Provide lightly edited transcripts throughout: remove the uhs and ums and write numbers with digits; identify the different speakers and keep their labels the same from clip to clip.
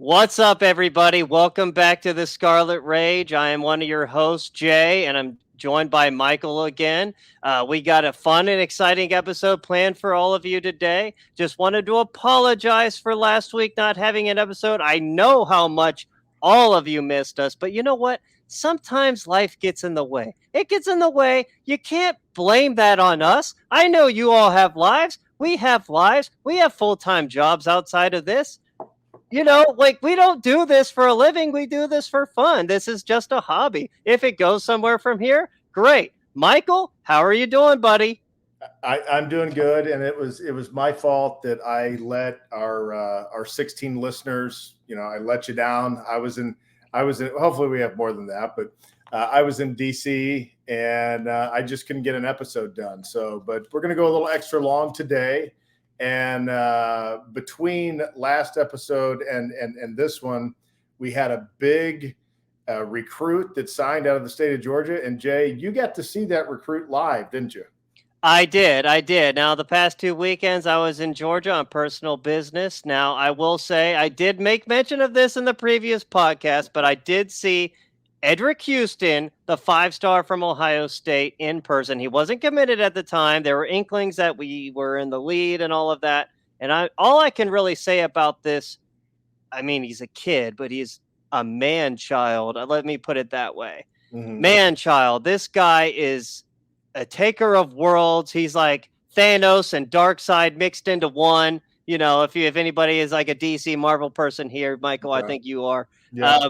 Speaker 1: What's up, everybody? Welcome back to the Scarlet Rage. I am one of your hosts, Jay, and I'm joined by Michael again. We got a fun and exciting episode planned for all of you today. Just wanted to apologize for last week not having an episode. I know how much all of you missed us, but you know what? Sometimes life gets in the way. It gets in the way. You can't blame that on us. I know you all have lives. We have lives. We have full time jobs outside of this. We don't do this for a living. We do this for fun. This is just a hobby. If it goes somewhere from here, great. Michael, how are you doing, buddy?
Speaker 2: I'm doing good, and it was my fault that I let our 16 listeners. I let you down. I was in. Hopefully, we have more than that, but I was in DC, and I just couldn't get an episode done. But we're going to go a little extra long today, and between last episode and this one, we had a big recruit that signed out of the state of Georgia. And Jay, you got to see that recruit live, didn't you?
Speaker 1: I did. I did. Now, the past 2 weekends, I was in Georgia on personal business. Now, I will say I did make mention of this in the previous podcast, but I did see Edric Houston, the 5-star from Ohio State, in person. He wasn't committed at the time. There were inklings that we were in the lead and all of that. And all I can really say about this, I mean, he's a kid, but he's a man child. Let me put it that way.
Speaker 2: Mm-hmm.
Speaker 1: Man child. This guy is a taker of worlds. He's like Thanos and Darkseid mixed into one. If anybody is like a DC Marvel person here, Michael, I think you are.
Speaker 2: Yeah.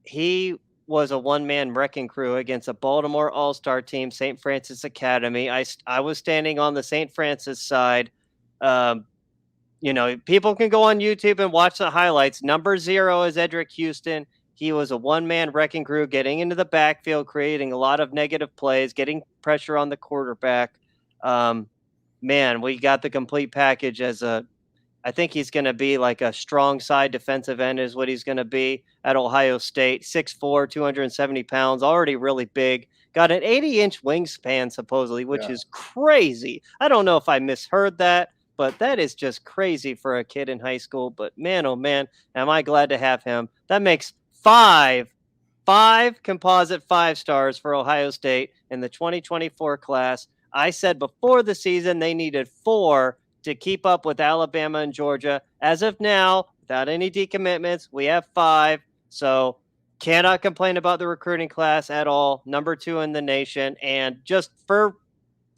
Speaker 1: He was a one-man wrecking crew against a Baltimore All-Star team, St. Francis Academy. I was standing on the St. Francis side. People can go on YouTube and watch the highlights. Number 0 is Edric Houston. He was a one-man wrecking crew getting into the backfield, creating a lot of negative plays, getting pressure on the quarterback. We got the complete package I think he's going to be like a strong side defensive end is what he's going to be at Ohio State. 6'4", 270 pounds, already really big. Got an 80-inch wingspan, supposedly, which is crazy. I don't know if I misheard that, but that is just crazy for a kid in high school. But man, oh man, am I glad to have him. That makes five composite 5-stars for Ohio State in the 2024 class. I said before the season they needed 4 to keep up with Alabama and Georgia. As of now, without any decommitments, we have 5. So cannot complain about the recruiting class at all. Number 2 in the nation. And just for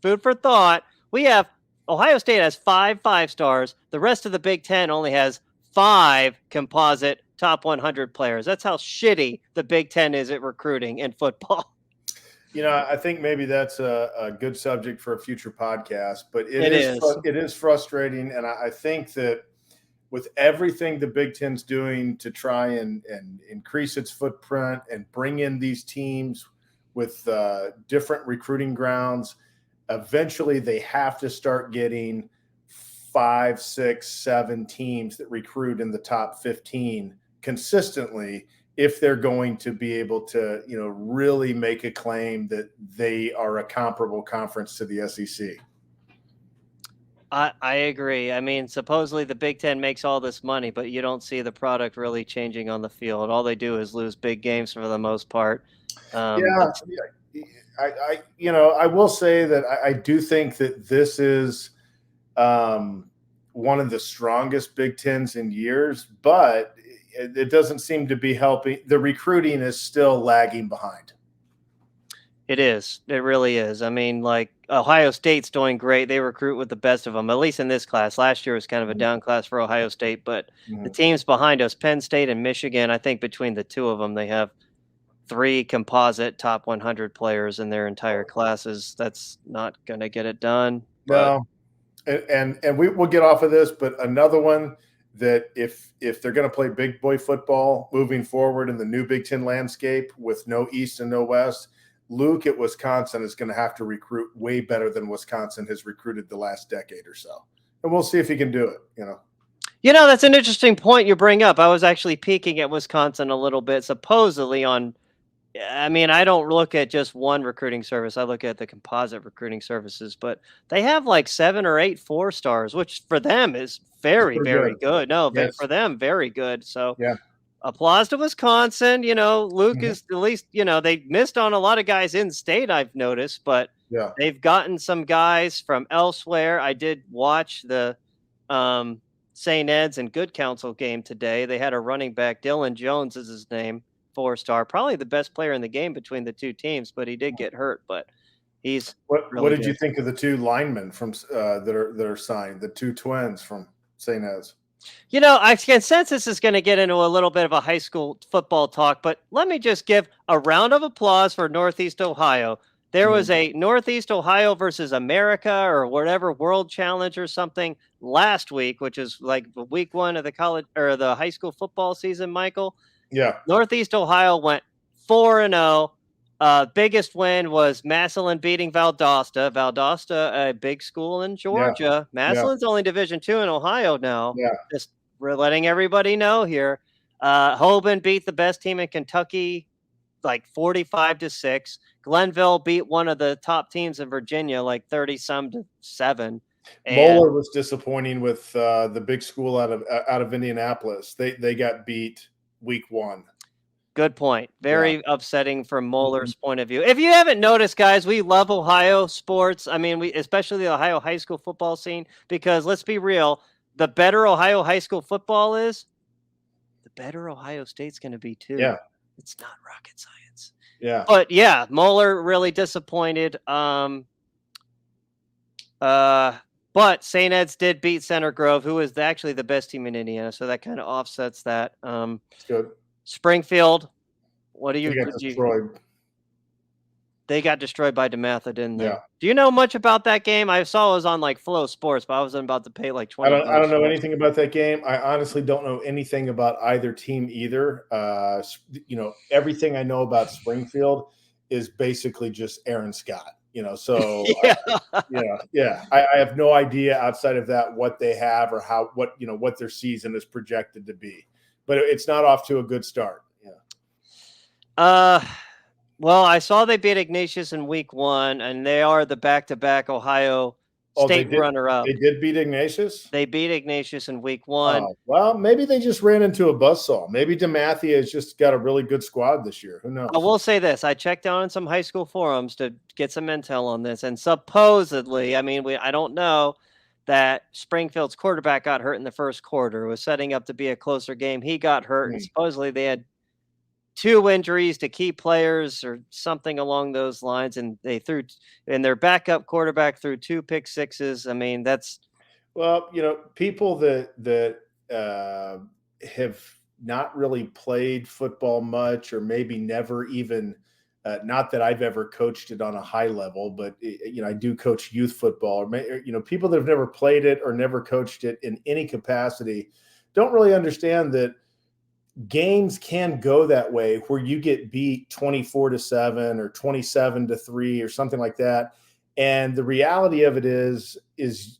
Speaker 1: food for thought, we have Ohio State has 5 5-stars. The rest of the Big Ten only has 5 composite top 100 players. That's how shitty the Big Ten is at recruiting in football.
Speaker 2: I think maybe that's a good subject for a future podcast, but it is frustrating. And I think that with everything the Big Ten's doing to try and increase its footprint and bring in these teams with different recruiting grounds, eventually they have to start getting 5, 6, 7 teams that recruit in the top 15 consistently if they're going to be able to, really make a claim that they are a comparable conference to the SEC.
Speaker 1: I agree. I mean, supposedly the Big Ten makes all this money, but you don't see the product really changing on the field. All they do is lose big games for the most part.
Speaker 2: I will say that I do think that this is one of the strongest Big Tens in years, but it doesn't seem to be helping. The recruiting is still lagging behind.
Speaker 1: It is. It really is. I mean, like Ohio State's doing great. They recruit with the best of them, at least in this class. Last year was kind of a down class for Ohio State, but the teams behind us, Penn State and Michigan, I think between the two of them, they have 3 composite top 100 players in their entire classes. That's not going to get it done.
Speaker 2: No. And we'll get off of this, but another one that if they're going to play big boy football moving forward in the new Big Ten landscape with no East and no West, Luke at Wisconsin is going to have to recruit way better than Wisconsin has recruited the last decade or so. And we'll see if he can do it,
Speaker 1: That's an interesting point you bring up. I was actually peeking at Wisconsin a little bit, supposedly on I mean, I don't look at just one recruiting service. I look at the composite recruiting services, but they have like 7 or 8 4-stars, which for them is
Speaker 2: It's
Speaker 1: very,
Speaker 2: pretty
Speaker 1: very
Speaker 2: good.
Speaker 1: good. No,
Speaker 2: Yes.
Speaker 1: for them, very good. So
Speaker 2: Yeah.
Speaker 1: applause to Wisconsin. Luke
Speaker 2: Mhm.
Speaker 1: is at least, they missed on a lot of guys in state, I've noticed, but
Speaker 2: Yeah.
Speaker 1: they've gotten some guys from elsewhere. I did watch the um, St. Ed's and Good Counsel game today. They had a running back, Dylan Jones is his name, 4-star, probably the best player in the game between the two teams, but he did get hurt, but he's
Speaker 2: What
Speaker 1: really
Speaker 2: did you
Speaker 1: good.
Speaker 2: think of the two linemen from that are signed, the two twins from St. Ed's?
Speaker 1: I can sense this is going to get into a little bit of a high school football talk, but let me just give a round of applause for Northeast Ohio. There was
Speaker 2: Mm.
Speaker 1: a Northeast Ohio versus America or whatever World Challenge or something last week, which is like week one of the college or the high school football season, Michael.
Speaker 2: Yeah.
Speaker 1: Northeast Ohio went 4-0. Biggest win was Massillon beating Valdosta. Valdosta, a big school in
Speaker 2: Yeah.
Speaker 1: Georgia.
Speaker 2: Yeah.
Speaker 1: Massillon's only Division II in Ohio now.
Speaker 2: Yeah.
Speaker 1: Just we're letting everybody know here. Hoban beat the best team in Kentucky like 45-6. Glenville beat one of the top teams in Virginia like 30 some to 7. And
Speaker 2: Moeller was disappointing with the big school out of Indianapolis. They got beat week 1.
Speaker 1: good point.
Speaker 2: Yeah.
Speaker 1: Very upsetting from
Speaker 2: Mhm.
Speaker 1: Moeller's point of view. If you haven't noticed, guys, we love Ohio sports. I mean, we especially the Ohio high school football scene because let's be real, the better Ohio high school football is, the better Ohio State's going to be too.
Speaker 2: Yeah.
Speaker 1: It's not rocket science.
Speaker 2: Yeah.
Speaker 1: But yeah, Moeller really disappointed. But St. Ed's did beat Center Grove, who is actually the best team in Indiana, so that kind of offsets that.
Speaker 2: It's good.
Speaker 1: Springfield, what do
Speaker 2: They
Speaker 1: you
Speaker 2: got
Speaker 1: did you
Speaker 2: destroyed.
Speaker 1: they got destroyed by DeMatha, didn't they?
Speaker 2: Yeah.
Speaker 1: Do you know much about that game? I saw it was on like Flow Sports, but I wasn't about to pay like
Speaker 2: I don't
Speaker 1: $20
Speaker 2: know
Speaker 1: for it.
Speaker 2: anything about that game. I honestly don't know anything about either team either. Everything I know about Springfield is basically just Aaron Scott. So
Speaker 1: Yeah.
Speaker 2: I have no idea outside of that what they have or what their season is projected to be. But it's not off to a good start. Yeah.
Speaker 1: Well, I saw they beat Ignatius in week 1, and they are the back-to-back Ohio
Speaker 2: Oh, they
Speaker 1: state
Speaker 2: did. They
Speaker 1: runner-up.
Speaker 2: did beat Ignatius.
Speaker 1: They beat Ignatius in week 1.
Speaker 2: Oh, well, maybe they just ran into a buzzsaw. Maybe DeMathia has just got a really good squad this year. Who knows?
Speaker 1: I will say this: I checked down on some high school forums to get some intel on this, and supposedly, I mean, I don't know that Springfield's quarterback got hurt in the first quarter. It was setting up to be a closer game. He got hurt, and supposedly they had 2 injuries to key players or something along those lines, and and their backup quarterback threw 2 pick sixes. I mean, that's
Speaker 2: Well, people that have not really played football much, or maybe never even. Not that I've ever coached it on a high level, but I do coach youth football. Or people that have never played it or never coached it in any capacity don't really understand that games can go that way, where you get beat 24-7 or 27-3 or something like that. And the reality of it is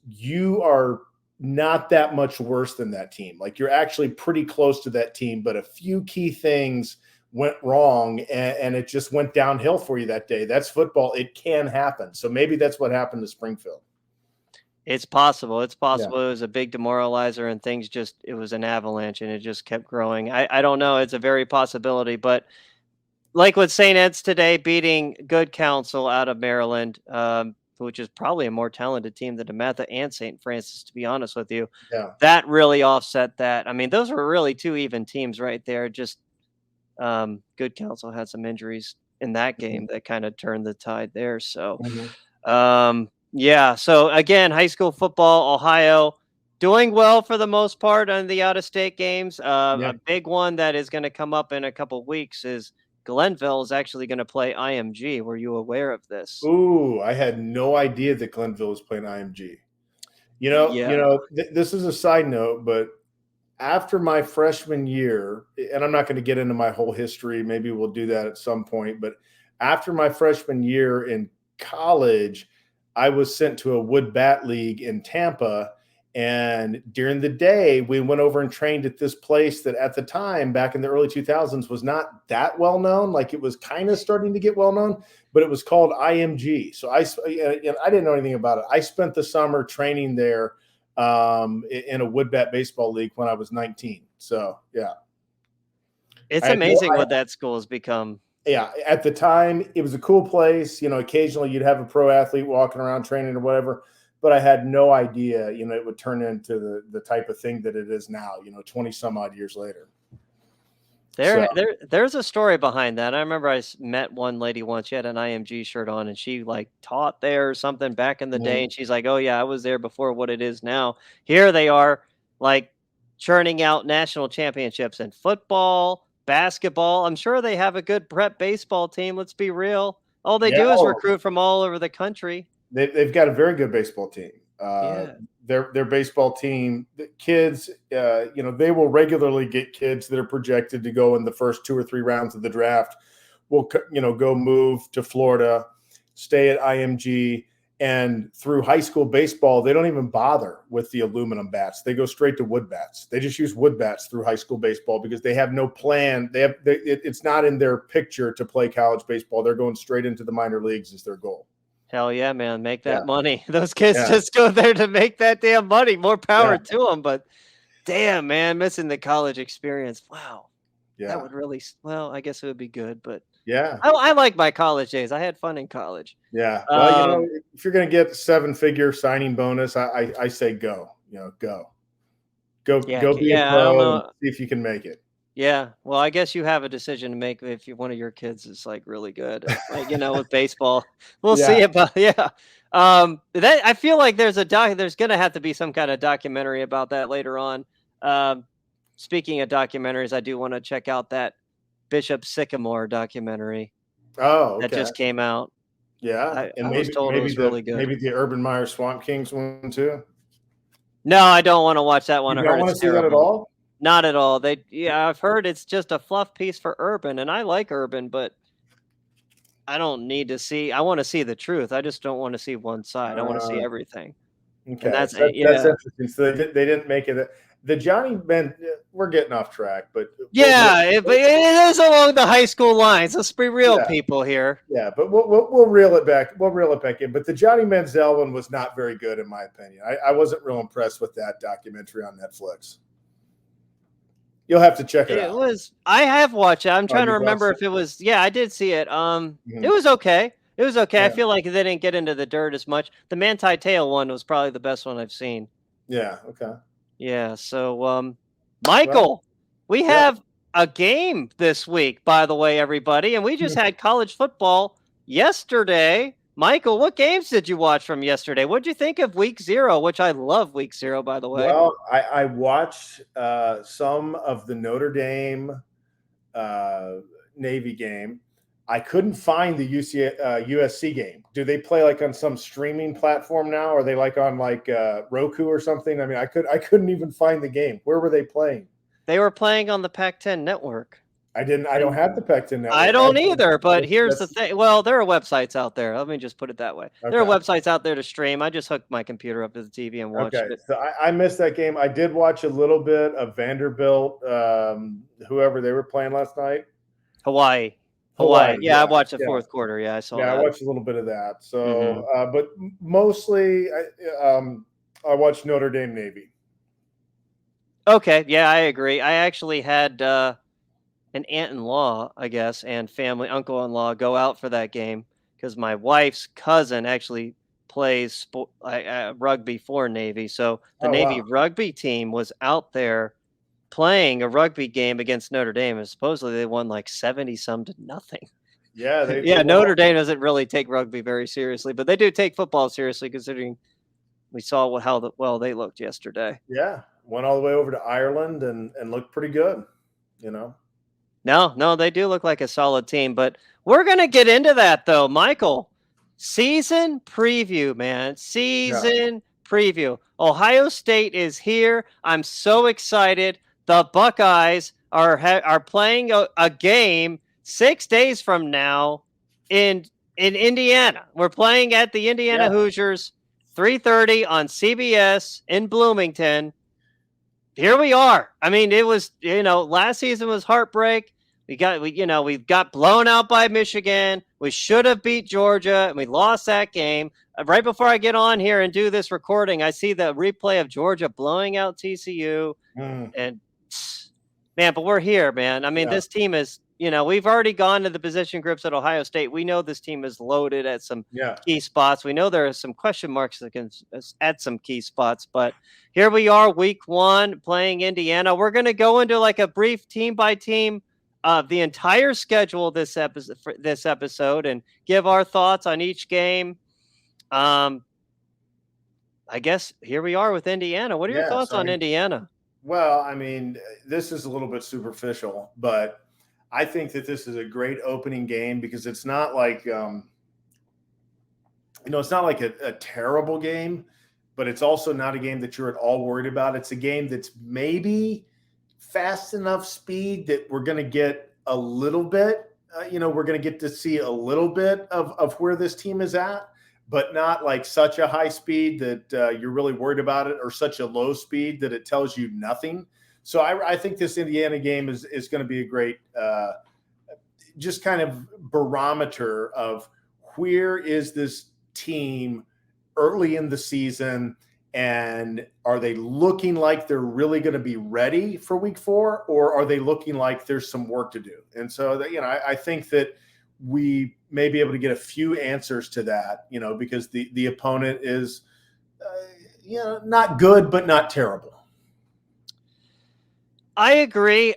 Speaker 2: you are not that much worse than that team. Like, you're actually pretty close to that team, but a few key things went wrong and it just went downhill for you that day. That's football. It can happen. So maybe that's what happened to Springfield.
Speaker 1: it's possible. It's possible
Speaker 2: Yeah.
Speaker 1: it was a big demoralizer and it was an avalanche and it just kept growing. I don't know. It's a very possibility, but like with St. Ed's today beating Good Counsel out of Maryland, which is probably a more talented team than DeMatha and St. Francis, to be honest with you.
Speaker 2: Yeah.
Speaker 1: That really offset that. I mean, those were really 2 even teams right there. Just Good Counsel had some injuries in that game that kind of turned the tide there. So, yeah. So again, high school football, Ohio doing well for the most part on the out of state games.
Speaker 2: Yeah.
Speaker 1: A big one that is going to come up in a couple weeks is Glenville is actually going to play IMG. Were you aware of this?
Speaker 2: Ooh, I had no idea that Glenville was playing IMG.
Speaker 1: Yeah.
Speaker 2: This is a side note, but after my freshman year, and I'm not going to get into my whole history, maybe we'll do that at some point, but after my freshman year in college, I was sent to a wood bat league in Tampa, And during the day, we went over and trained at this place that at the time, back in the early 2000s, was not that well known. Like it was kind of starting to get well known, but it was called IMG. So I didn't know anything about it. I spent the summer training there in a wood bat baseball league when I was 19. So, yeah.
Speaker 1: It's amazing what that school has become.
Speaker 2: Yeah. At the time, it was a cool place. Occasionally you'd have a pro athlete walking around training or whatever. But I had no idea, it would turn into the type of thing that it is now, 20 some odd years later.
Speaker 1: There's a story behind that. I remember I met one lady once. She had an IMG shirt on, and she taught there or something back in the day. And she's like, "Oh yeah, I was there before what it is now." Here they are, churning out national championships in football, basketball. I'm sure they have a good prep baseball team. Let's be real. All they do is recruit from all over the country.
Speaker 2: They've got a very good baseball team. Their baseball team, the kids, they will regularly get kids that are projected to go in the first 2 or 3 rounds of the draft. Will go move to Florida, stay at IMG, and through high school baseball, they don't even bother with the aluminum bats. They go straight to wood bats. They just use wood bats through high school baseball because they have no plan. It's not in their picture to play college baseball. They're going straight into the minor leagues as their goal.
Speaker 1: Hell yeah, man. Make that money. Those kids just go there to make that damn money. More power to them. But damn, man, missing the college experience. Wow. Yeah. That would really, I guess it would be good. But
Speaker 2: yeah,
Speaker 1: I like my college days. I had fun in college.
Speaker 2: Yeah. Well, if you're going to get 7-figure signing bonus, I say go. Go be a pro and see if you can make it.
Speaker 1: Yeah, well, I guess you have a decision to make if one of your kids is really good, with baseball. We'll see about I feel like there's going to have to be some kind of documentary about that later on. Speaking of documentaries, I do want to check out that Bishop Sycamore documentary.
Speaker 2: Oh, okay.
Speaker 1: That just came out.
Speaker 2: Yeah,
Speaker 1: I was told it was really good.
Speaker 2: Maybe the Urban Meyer Swamp Kings one too.
Speaker 1: No, I don't want to watch that one.
Speaker 2: You don't want to see that at all?
Speaker 1: Not at all. I've heard it's just a fluff piece for Urban, and I like Urban, but I don't need to see. I want to see the truth. I just don't want to see one side. I want to see everything.
Speaker 2: Okay, that's interesting. So they didn't make it. The Johnny Ben. We're getting off track, but
Speaker 1: it is along the high school lines. Let's be real, people here.
Speaker 2: Yeah, but we'll reel it back. We'll reel it back in. But the Johnny Manziel one was not very good, in my opinion. I wasn't real impressed with that documentary on Netflix. You'll have to check it out.
Speaker 1: I have watched it. I'm trying to remember if it was. Yeah, I did see it. It was okay. It was okay. Yeah. I feel like they didn't get into the dirt as much. The Manti Te'o one was probably the best one I've seen.
Speaker 2: Yeah. Okay.
Speaker 1: Yeah. So, Michael, we have a game this week, by the way, everybody, and we just had college football yesterday. Michael, what games did you watch from yesterday? What did you think of Week 0, which I love Week 0, by the way?
Speaker 2: Well, I watched some of the Notre Dame Navy game. I couldn't find the USC game. Do they play on some streaming platform now? Or are they on Roku or something? I mean, I couldn't even find the game. Where were they playing?
Speaker 1: They were playing on the Pac-10 network.
Speaker 2: I don't have the Pac-10 network.
Speaker 1: I don't either, but here's the thing. Well, there are websites out there. Let me just put it that way. Okay. There are websites out there to stream. I just hooked my computer up to the TV and watched it.
Speaker 2: So I missed that game. I did watch a little bit of Vanderbilt, whoever they were playing last night.
Speaker 1: Hawaii. Yeah, I watched the fourth quarter. Yeah, I saw that.
Speaker 2: Yeah, I watched a little bit of that. So, but mostly I watched Notre Dame Navy.
Speaker 1: Okay, yeah, I agree. I actually had an aunt-in-law, I guess, and family, uncle-in-law go out for that game because my wife's cousin actually plays rugby for Navy. So the Navy rugby team was out there playing a rugby game against Notre Dame, and supposedly they won 70-some to nothing.
Speaker 2: Yeah,
Speaker 1: Notre Dame doesn't really take rugby very seriously, but they do take football seriously, considering we saw how well they looked yesterday.
Speaker 2: Yeah, went all the way over to Ireland and looked pretty good,
Speaker 1: No, they do look like a solid team, but we're going to get into that, though. Michael, season preview, man. Season preview. Ohio State is here. I'm so excited. The Buckeyes are playing a game 6 days from now in Indiana. We're playing at the Indiana Hoosiers 3:30 on CBS in Bloomington. Here we are. I mean, it was, last season was heartbreak. We got blown out by Michigan. We should have beat Georgia, and we lost that game. Right before I get on here and do this recording, I see the replay of Georgia blowing out TCU. And man, but we're here, man. I mean, this team is, we've already gone to the position groups at Ohio State. We know this team is loaded at some key spots. We know there are some question marks at some key spots, but here we are, week 1, playing Indiana. We're going to go into like a brief team by team of the entire schedule this episode and give our thoughts on each game. I guess here we are with Indiana. What are your thoughts on Indiana?
Speaker 2: Well, I mean, this is a little bit superficial, but I think that this is a great opening game because it's not like, it's not like a terrible game, but it's also not a game that you're at all worried about. It's a game that's maybe fast enough speed that we're going to get a little bit, we're going to get to see a little bit of where this team is at, but not like such a high speed that you're really worried about it, or such a low speed that it tells you nothing. So I think this Indiana game is going to be a great just kind of barometer of where is this team early in the season, and are they looking like they're really going to be ready for week 4, or are they looking like there's some work to do? And so I think that we may be able to get a few answers to that, because the opponent is, not good, but not terrible.
Speaker 1: I agree.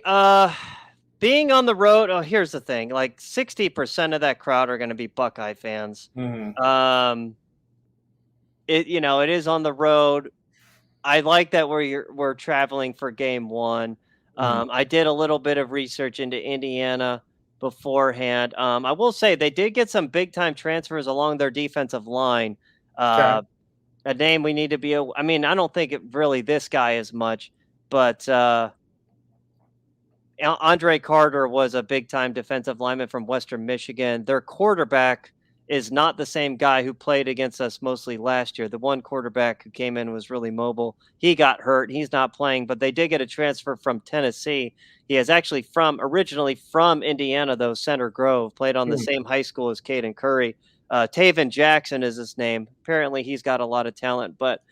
Speaker 1: Being on the road, here's the thing: like 60% of that crowd are going to be Buckeye fans.
Speaker 2: Mm-hmm.
Speaker 1: It is on the road. I like that we're traveling for game 1. I did a little bit of research into Indiana beforehand. I will say they did get some big time transfers along their defensive line. A name we need to be. I mean, I don't think really this guy as much, but Andre Carter was a big time defensive lineman from Western Michigan. Their quarterback is not the same guy who played against us mostly last year. The one quarterback who came in was really mobile. He got hurt. He's not playing, but they did get a transfer from Tennessee. He is actually originally from Indiana, though, Center Grove, played on the same high school as Caden Curry. Taven Jackson is his name. Apparently he's got a lot of talent, but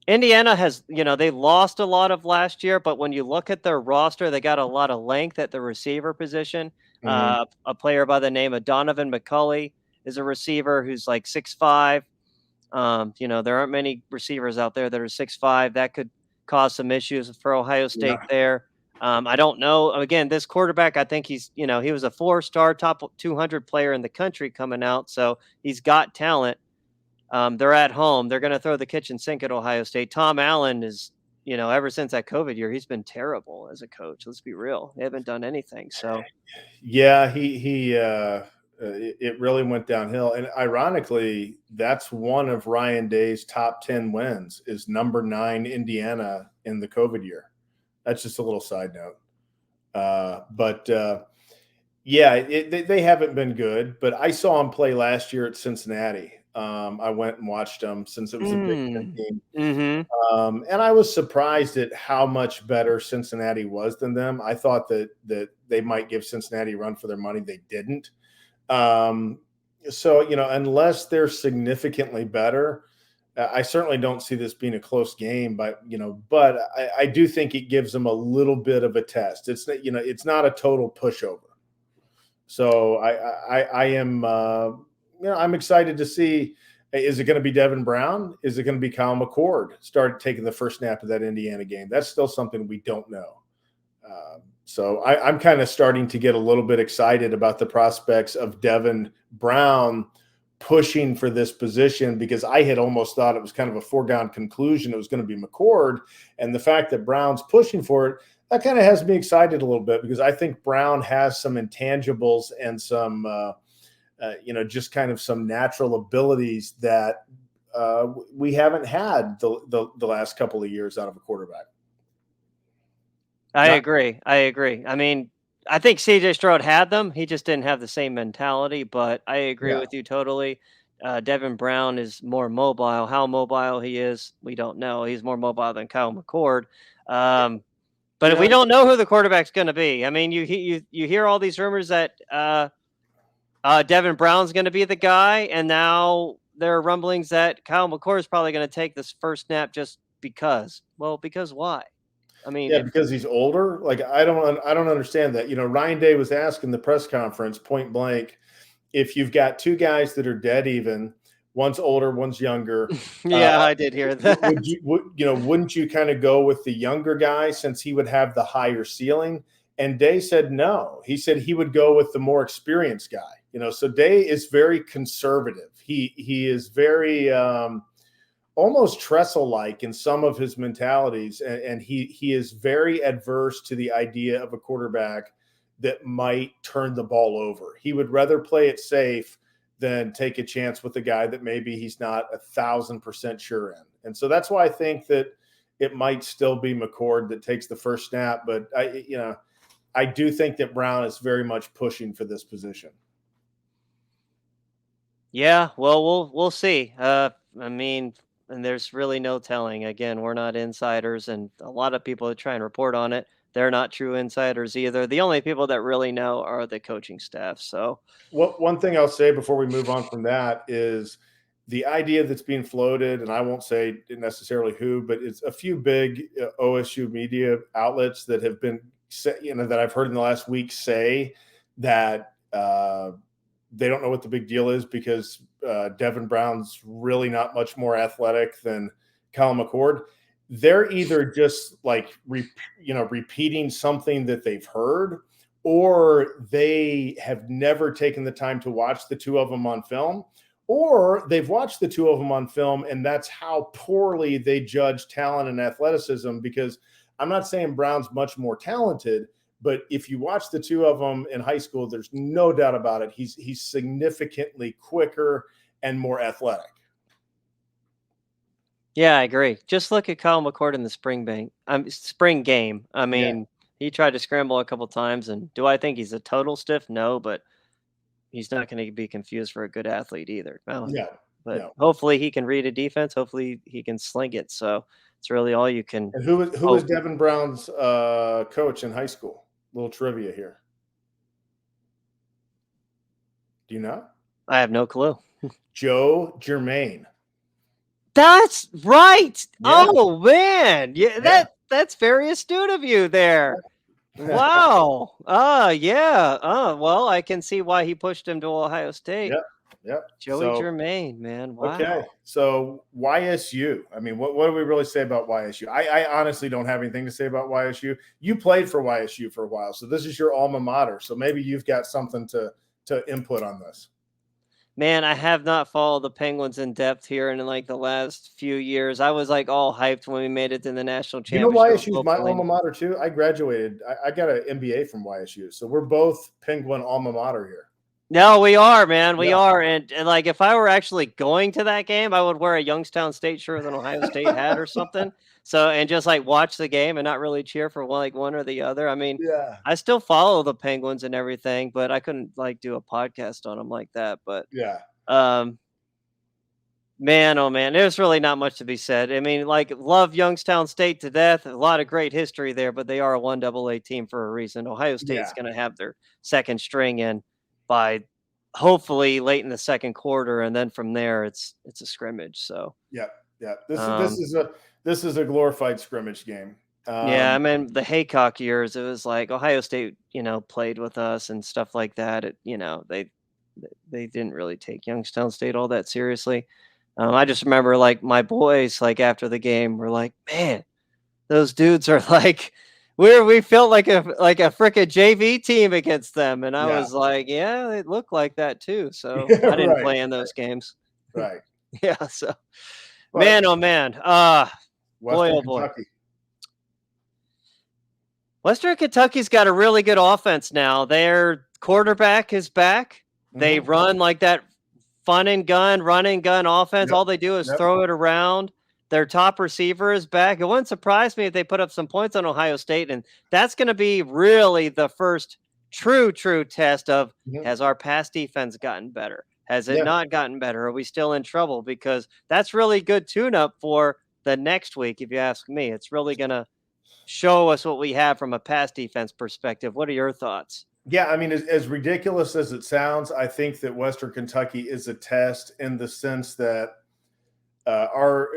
Speaker 1: Indiana has, they lost a lot of last year, but when you look at their roster, they got a lot of length at the receiver position. A player by the name of Donovan McCulley is a receiver who's like 6'5". There aren't many receivers out there that are 6'5". That could cause some issues for Ohio State there. I don't know. Again, this quarterback, I think he's, he was a 4-star top 200 player in the country coming out. So he's got talent. They're at home. They're going to throw the kitchen sink at Ohio State. Tom Allen is, ever since that COVID year, he's been terrible as a coach. Let's be real. They haven't done anything. So,
Speaker 2: yeah, it really went downhill. And ironically, that's one of Ryan Day's top 10 wins is number 9 Indiana in the COVID year. That's just a little side note. They haven't been good, but I saw them play last year at Cincinnati. I went and watched them since it was a Big Ten game. And I was surprised at how much better Cincinnati was than them. I thought that they might give Cincinnati a run for their money. They didn't. Unless they're significantly better, I certainly don't see this being a close game, but I do think it gives them a little bit of a test. It's not a total pushover. So I am, I'm excited to see, is it going to be Devin Brown? Is it going to be Kyle McCord start taking the first snap of that Indiana game? That's still something we don't know. So I'm kind of starting to get a little bit excited about the prospects of Devin Brown pushing for this position, because I had almost thought it was kind of a foregone conclusion it was going to be McCord. And the fact that Brown's pushing for it, that kind of has me excited a little bit, because I think Brown has some intangibles and some, just kind of some natural abilities that we haven't had the last couple of years out of a quarterback.
Speaker 1: I agree. I mean, I think CJ Stroud had them. He just didn't have the same mentality, but I agree with you totally. Devin Brown is more mobile. How mobile he is, we don't know. He's more mobile than Kyle McCord. But we don't know who the quarterback's going to be. I mean, you hear all these rumors that Devin Brown's going to be the guy, and now there are rumblings that Kyle McCord is probably going to take this first snap just because. Well, because why? I mean,
Speaker 2: because he's older. Like I don't understand that. Ryan Day was asked in the press conference point blank, if you've got two guys that are dead even, one's older, one's younger.
Speaker 1: Yeah, I did hear that.
Speaker 2: Wouldn't you kind of go with the younger guy since he would have the higher ceiling? And Day said no. He said he would go with the more experienced guy. So Day is very conservative. He is very almost Tressel-like in some of his mentalities, and he is very adverse to the idea of a quarterback that might turn the ball over. He would rather play it safe than take a chance with a guy that maybe he's not 1,000% sure in. And so that's why I think that it might still be McCord that takes the first snap. But I do think that Brown is very much pushing for this position.
Speaker 1: Yeah, well, we'll see. I mean, and there's really no telling. Again, we're not insiders, and a lot of people that try and report on it, they're not true insiders either. The only people that really know are the coaching staff. So,
Speaker 2: one thing I'll say before we move on from that is the idea that's being floated, and I won't say necessarily who, but it's a few big OSU media outlets that have been, that I've heard in the last week say that they don't know what the big deal is because Devin Brown's really not much more athletic than Kyle McCord. They're either just like, repeating something that they've heard, or they have never taken the time to watch the two of them on film, or they've watched the two of them on film, and that's how poorly they judge talent and athleticism. Because I'm not saying Brown's much more talented, but if you watch the two of them in high school, there's no doubt about it. He's significantly quicker and more athletic.
Speaker 1: Yeah, I agree. Just look at Kyle McCord in the spring game. I mean, he tried to scramble a couple times, and do I think he's a total stiff? No, but he's not going to be confused for a good athlete either. But hopefully he can read a defense. Hopefully he can sling it. So it's really all you can.
Speaker 2: And who was Devin Brown's coach in high school? Little trivia here. Do you know?
Speaker 1: I have no clue.
Speaker 2: Joe Germain.
Speaker 1: That's right. Yeah. Oh man, yeah. That's very astute of you there. Wow. Yeah. Well, I can see why he pushed him to Ohio State.
Speaker 2: Yep.
Speaker 1: Joey Germain, man. Wow.
Speaker 2: Okay. So YSU. I mean, what do we really say about YSU? I honestly don't have anything to say about YSU. You played for YSU for a while, so this is your alma mater. So maybe you've got something to input on this.
Speaker 1: Man, I have not followed the Penguins in depth here in like the last few years. I was like all hyped when we made it to the national championship.
Speaker 2: YSU is my alma mater too. I graduated. I got an MBA from YSU, so we're both Penguin alma mater here.
Speaker 1: No, we are, man. We are. And like, if I were actually going to that game, I would wear a Youngstown State shirt with an Ohio State hat or something. So, and just like watch the game and not really cheer for one or the other. I mean, I still follow the Penguins and everything, but I couldn't like do a podcast on them like that. But man, oh man, there's really not much to be said. I mean, like, love Youngstown State to death. A lot of great history there, but they are a 1AA team for a reason. Ohio State's going to have their second string in by hopefully late in the second quarter, and then from there it's a scrimmage. So
Speaker 2: this is a glorified scrimmage game.
Speaker 1: I mean, the Haycock years, it was like Ohio State, played with us and stuff like that. They didn't really take Youngstown State all that seriously. I just remember like my boys, like after the game, were like, "Man, those dudes are like." We felt like a frickin' JV team against them, and I was like, yeah, it looked like that too. So I didn't play in those games.
Speaker 2: Right.
Speaker 1: Yeah. So, but, man, oh man, boy, oh boy.
Speaker 2: Kentucky.
Speaker 1: Western Kentucky's got a really good offense now. Their quarterback is back. Mm-hmm. They run like that run and gun offense. Yep. All they do is throw it around. Their top receiver is back. It wouldn't surprise me if they put up some points on Ohio State, and that's going to be really the first true test of has our pass defense gotten better? Has it
Speaker 2: Yeah.
Speaker 1: not gotten better? Are we still in trouble? Because that's really good tune-up for the next week, if you ask me. It's really gonna show us what we have from a pass defense perspective. What are your thoughts?
Speaker 2: Yeah, I mean, as ridiculous as it sounds, I think that Western Kentucky is a test in the sense that are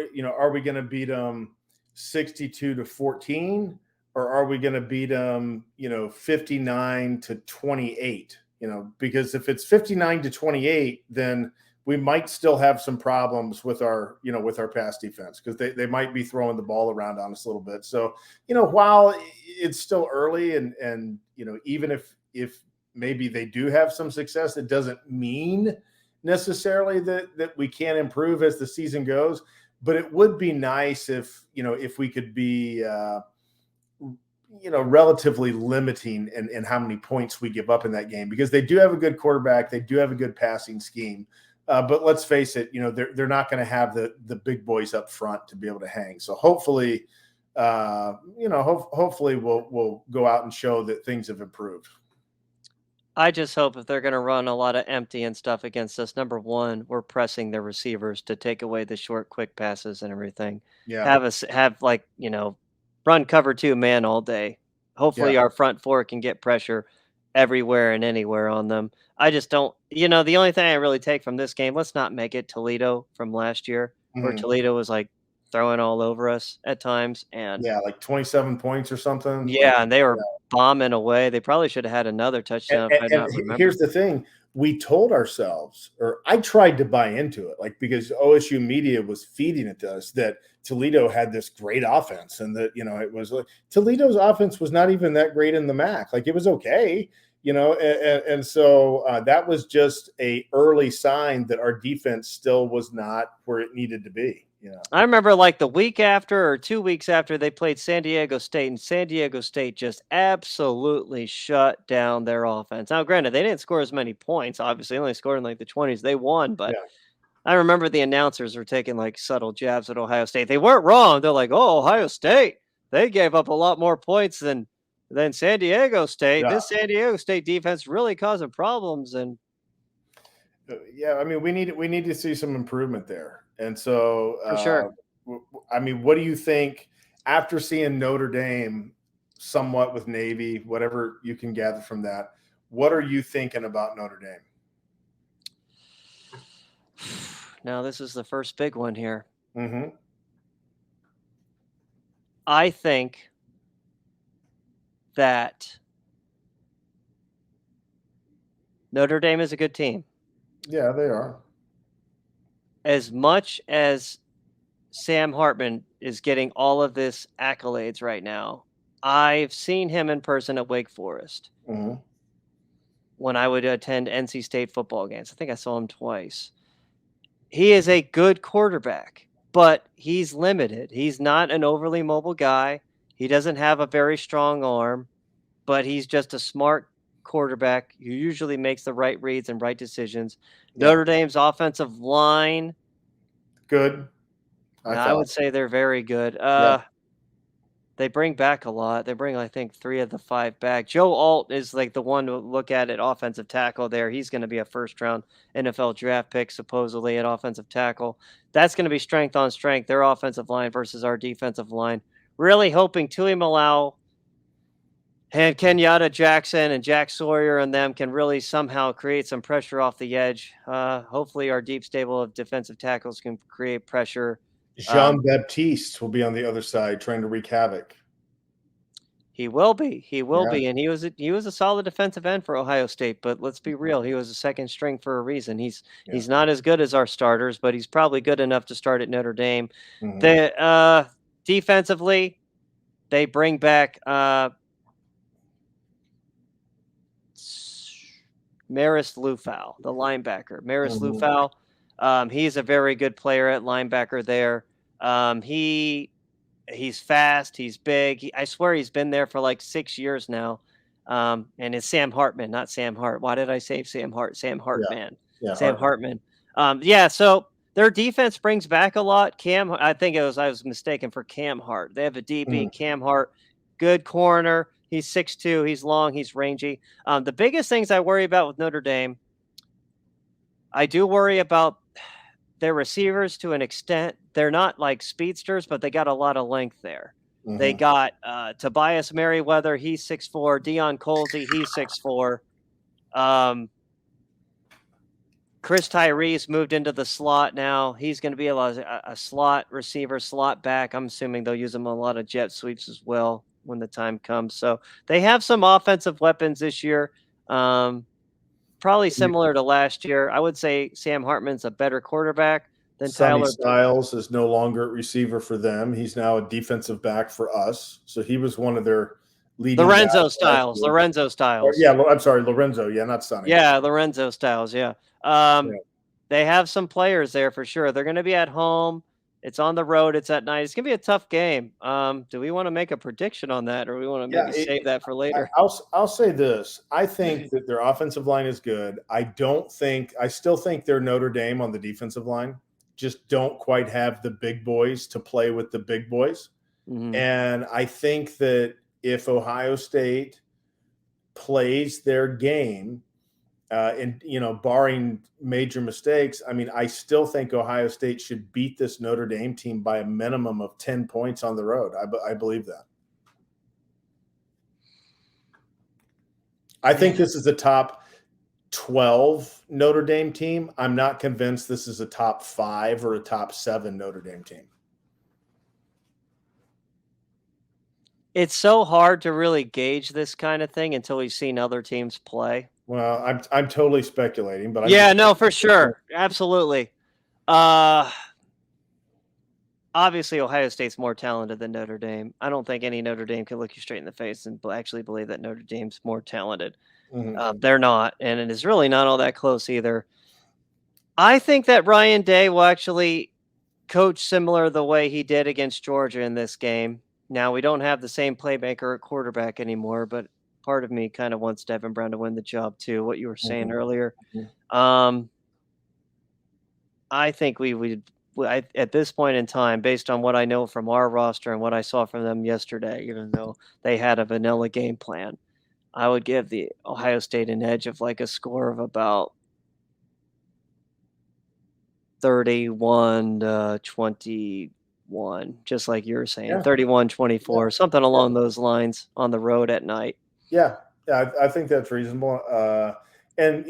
Speaker 2: we going to beat them 62-14, or are we going to beat them 59-28? Because if it's 59-28, then we might still have some problems with our pass defense, because they might be throwing the ball around on us a little bit. So while it's still early, and even if maybe they do have some success, it doesn't mean necessarily that we can't improve as the season goes. But it would be nice if we could be relatively limiting in how many points we give up in that game, because they do have a good quarterback, they do have a good passing scheme, but let's face it, they're not going to have the big boys up front to be able to hang. So hopefully hopefully we'll go out and show that things have improved.
Speaker 1: I just hope if they're going to run a lot of empty and stuff against us, number one, we're pressing their receivers to take away the short, quick passes and everything.
Speaker 2: Yeah.
Speaker 1: Have us run cover 2 man all day. Hopefully, our front four can get pressure everywhere and anywhere on them. I just don't, the only thing I really take from this game, let's not make it Toledo from last year, where Toledo was like throwing all over us at times. And
Speaker 2: like 27 points or something.
Speaker 1: Yeah, and they were bombing away. They probably should have had another touchdown if I not remember.
Speaker 2: Here's the thing. We told ourselves, or I tried to buy into it, because OSU media was feeding it to us that Toledo had this great offense, and that, it was like Toledo's offense was not even that great in the MAC. Like, it was okay, and so that was just a early sign that our defense still was not where it needed to be.
Speaker 1: I remember like the week after or 2 weeks after they played San Diego State, and San Diego State just absolutely shut down their offense. Now, granted, they didn't score as many points. Obviously, they only scored in like the 20s. They won, but I remember the announcers were taking like subtle jabs at Ohio State. They weren't wrong. They're like, "Oh, Ohio State, they gave up a lot more points than San Diego State. This San Diego State defense really causing problems." And
Speaker 2: I mean, we need to see some improvement there. And so,
Speaker 1: for sure.
Speaker 2: I mean, what do you think after seeing Notre Dame somewhat with Navy, whatever you can gather from that? What are you thinking about Notre Dame?
Speaker 1: Now, this is the first big one here.
Speaker 2: Mm-hmm.
Speaker 1: I think that Notre Dame is a good team.
Speaker 2: Yeah, they are.
Speaker 1: As much as Sam Hartman is getting all of this accolades right now, I've seen him in person at Wake Forest.
Speaker 2: Mm-hmm.
Speaker 1: When I would attend NC State football games. I think I saw him twice. He is a good quarterback, but he's limited. He's not an overly mobile guy. He doesn't have a very strong arm, but he's just a smart quarterback who usually makes the right reads and right decisions. Notre Dame's offensive line,
Speaker 2: good.
Speaker 1: I would say they're very good. They bring back a lot. They bring, I think, 3 of the 5 back. Joe Alt is like the one to look at offensive tackle there. He's going to be a first-round NFL draft pick, supposedly, at offensive tackle. That's going to be strength on strength, their offensive line versus our defensive line. Really hoping Tui Malau and Kenyatta Jackson and Jack Sawyer and them can really somehow create some pressure off the edge. Hopefully our deep stable of defensive tackles can create pressure.
Speaker 2: Jean-Baptiste will be on the other side trying to wreak havoc.
Speaker 1: He will be. He will be. And he was a solid defensive end for Ohio State, but let's be real, he was a second string for a reason. He's not as good as our starters, but he's probably good enough to start at Notre Dame. Mm-hmm. Defensively, they bring back Maris Lufau, the linebacker. Maris Lufau. He's a very good player at linebacker there. He's fast. He's big. I swear he's been there for like 6 years now. And it's Sam Hartman, not Sam Hart. Why did I say Sam Hart? Sam Hartman. Sam Hartman. So their defense brings back a lot. I was mistaken for Cam Hart. They have a DB, Cam Hart, good corner. He's 6'2". He's long. He's rangy. The biggest things I worry about with Notre Dame, I do worry about their receivers to an extent. They're not like speedsters, but they got a lot of length there. They
Speaker 2: Mm-hmm.
Speaker 1: got Tobias Merriweather, he's 6'4", Deion Colsey, he's 6'4". Chris Tyrese moved into the slot now. He's going to be a slot receiver, slot back. I'm assuming they'll use him on a lot of jet sweeps as well when the time comes. So they have some offensive weapons this year. Probably similar to last year. I would say Sam Hartman's a better quarterback than
Speaker 2: Sonny
Speaker 1: Tyler.
Speaker 2: Styles is no longer a receiver for them. He's now a defensive back for us. So he was one of their leading
Speaker 1: Lorenzo
Speaker 2: backs last
Speaker 1: Styles.
Speaker 2: year.
Speaker 1: Lorenzo Styles.
Speaker 2: Yeah, I'm sorry, Lorenzo. Yeah, not Sonny.
Speaker 1: Yeah, Lorenzo Styles. Yeah.
Speaker 2: Yeah.
Speaker 1: They have some players there for sure. They're going to be at home. It's on the road. It's at night. It's going to be a tough game. Do we want to make a prediction on that, or we want to
Speaker 2: Yeah,
Speaker 1: maybe save that for later?
Speaker 2: I'll say this. I think that their offensive line is good. I still think they're Notre Dame on the defensive line. Just don't quite have the big boys to play with the big boys.
Speaker 1: Mm-hmm.
Speaker 2: And I think that if Ohio State plays their game, and barring major mistakes, I mean, I still think Ohio State should beat this Notre Dame team by a minimum of 10 points on the road. I believe that. I think this is a top 12 Notre Dame team. I'm not convinced this is a top 5 or a top 7 Notre Dame team.
Speaker 1: It's so hard to really gauge this kind of thing until we've seen other teams play.
Speaker 2: Well, I'm totally speculating, but
Speaker 1: no, for sure, absolutely. Obviously, Ohio State's more talented than Notre Dame. I don't think any Notre Dame can look you straight in the face and actually believe that Notre Dame's more talented.
Speaker 2: Mm-hmm.
Speaker 1: They're not, and it is really not all that close either. I think that Ryan Day will actually coach similar the way he did against Georgia in this game. Now, we don't have the same playmaker at quarterback anymore, but part of me kind of wants Devin Brown to win the job too, what you were saying earlier. I think at this point in time, based on what I know from our roster and what I saw from them yesterday, even though they had a vanilla game plan, I would give the Ohio State an edge of like a score of about 31-21, just like you were saying, 31-24, something along those lines on the road at night.
Speaker 2: Yeah, I think that's reasonable. And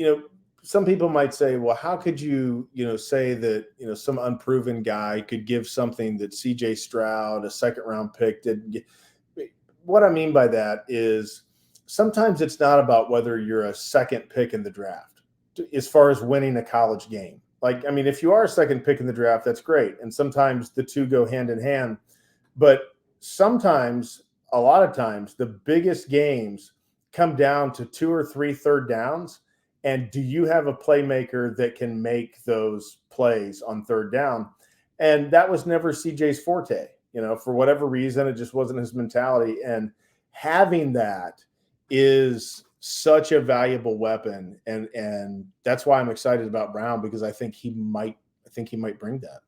Speaker 2: some people might say, well, how could you say that some unproven guy could give something that C.J. Stroud, a second-round pick, did? What I mean by that is sometimes it's not about whether you're a second pick in the draft as far as winning a college game. Like, I mean, if you are a second pick in the draft, that's great. And sometimes the two go hand in hand. But sometimes, a lot of times, the biggest games come down to 2 or 3 third downs. And do you have a playmaker that can make those plays on third down? And that was never CJ's forte. For whatever reason, it just wasn't his mentality. And having that is such a valuable weapon. And that's why I'm excited about Brown, because I think he might bring that.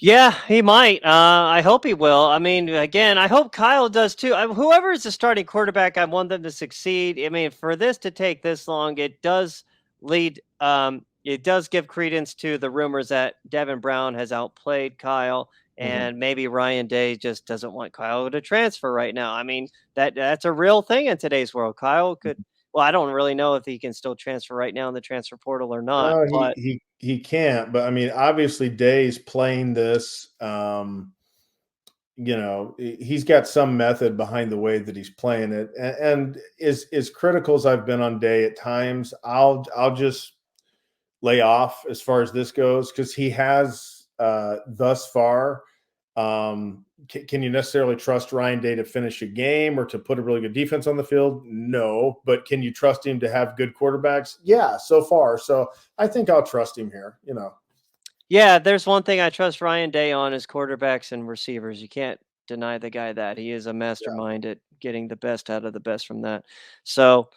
Speaker 1: Yeah, he might. I hope he will. I mean, again, I hope Kyle does too. Whoever is the starting quarterback, I want them to succeed. I mean, for this to take this long, it does lead. It does give credence to the rumors that Devin Brown has outplayed Kyle, and maybe Ryan Day just doesn't want Kyle to transfer right now. I mean, that's a real thing in today's world. Kyle could. Well, I don't really know if he can still transfer right now in the transfer portal or not.
Speaker 2: No,
Speaker 1: but
Speaker 2: he can't. But I mean, obviously, Day's playing this. He's got some method behind the way that he's playing it, and as critical as I've been on Day at times, I'll just lay off as far as this goes, because he has thus far. Can you necessarily trust Ryan Day to finish a game or to put a really good defense on the field? No. But can you trust him to have good quarterbacks? Yeah, so far. So I think I'll trust him here,
Speaker 1: Yeah, there's one thing I trust Ryan Day on is quarterbacks and receivers. You can't deny the guy that. He is a mastermind at getting the best out of the best from that. So,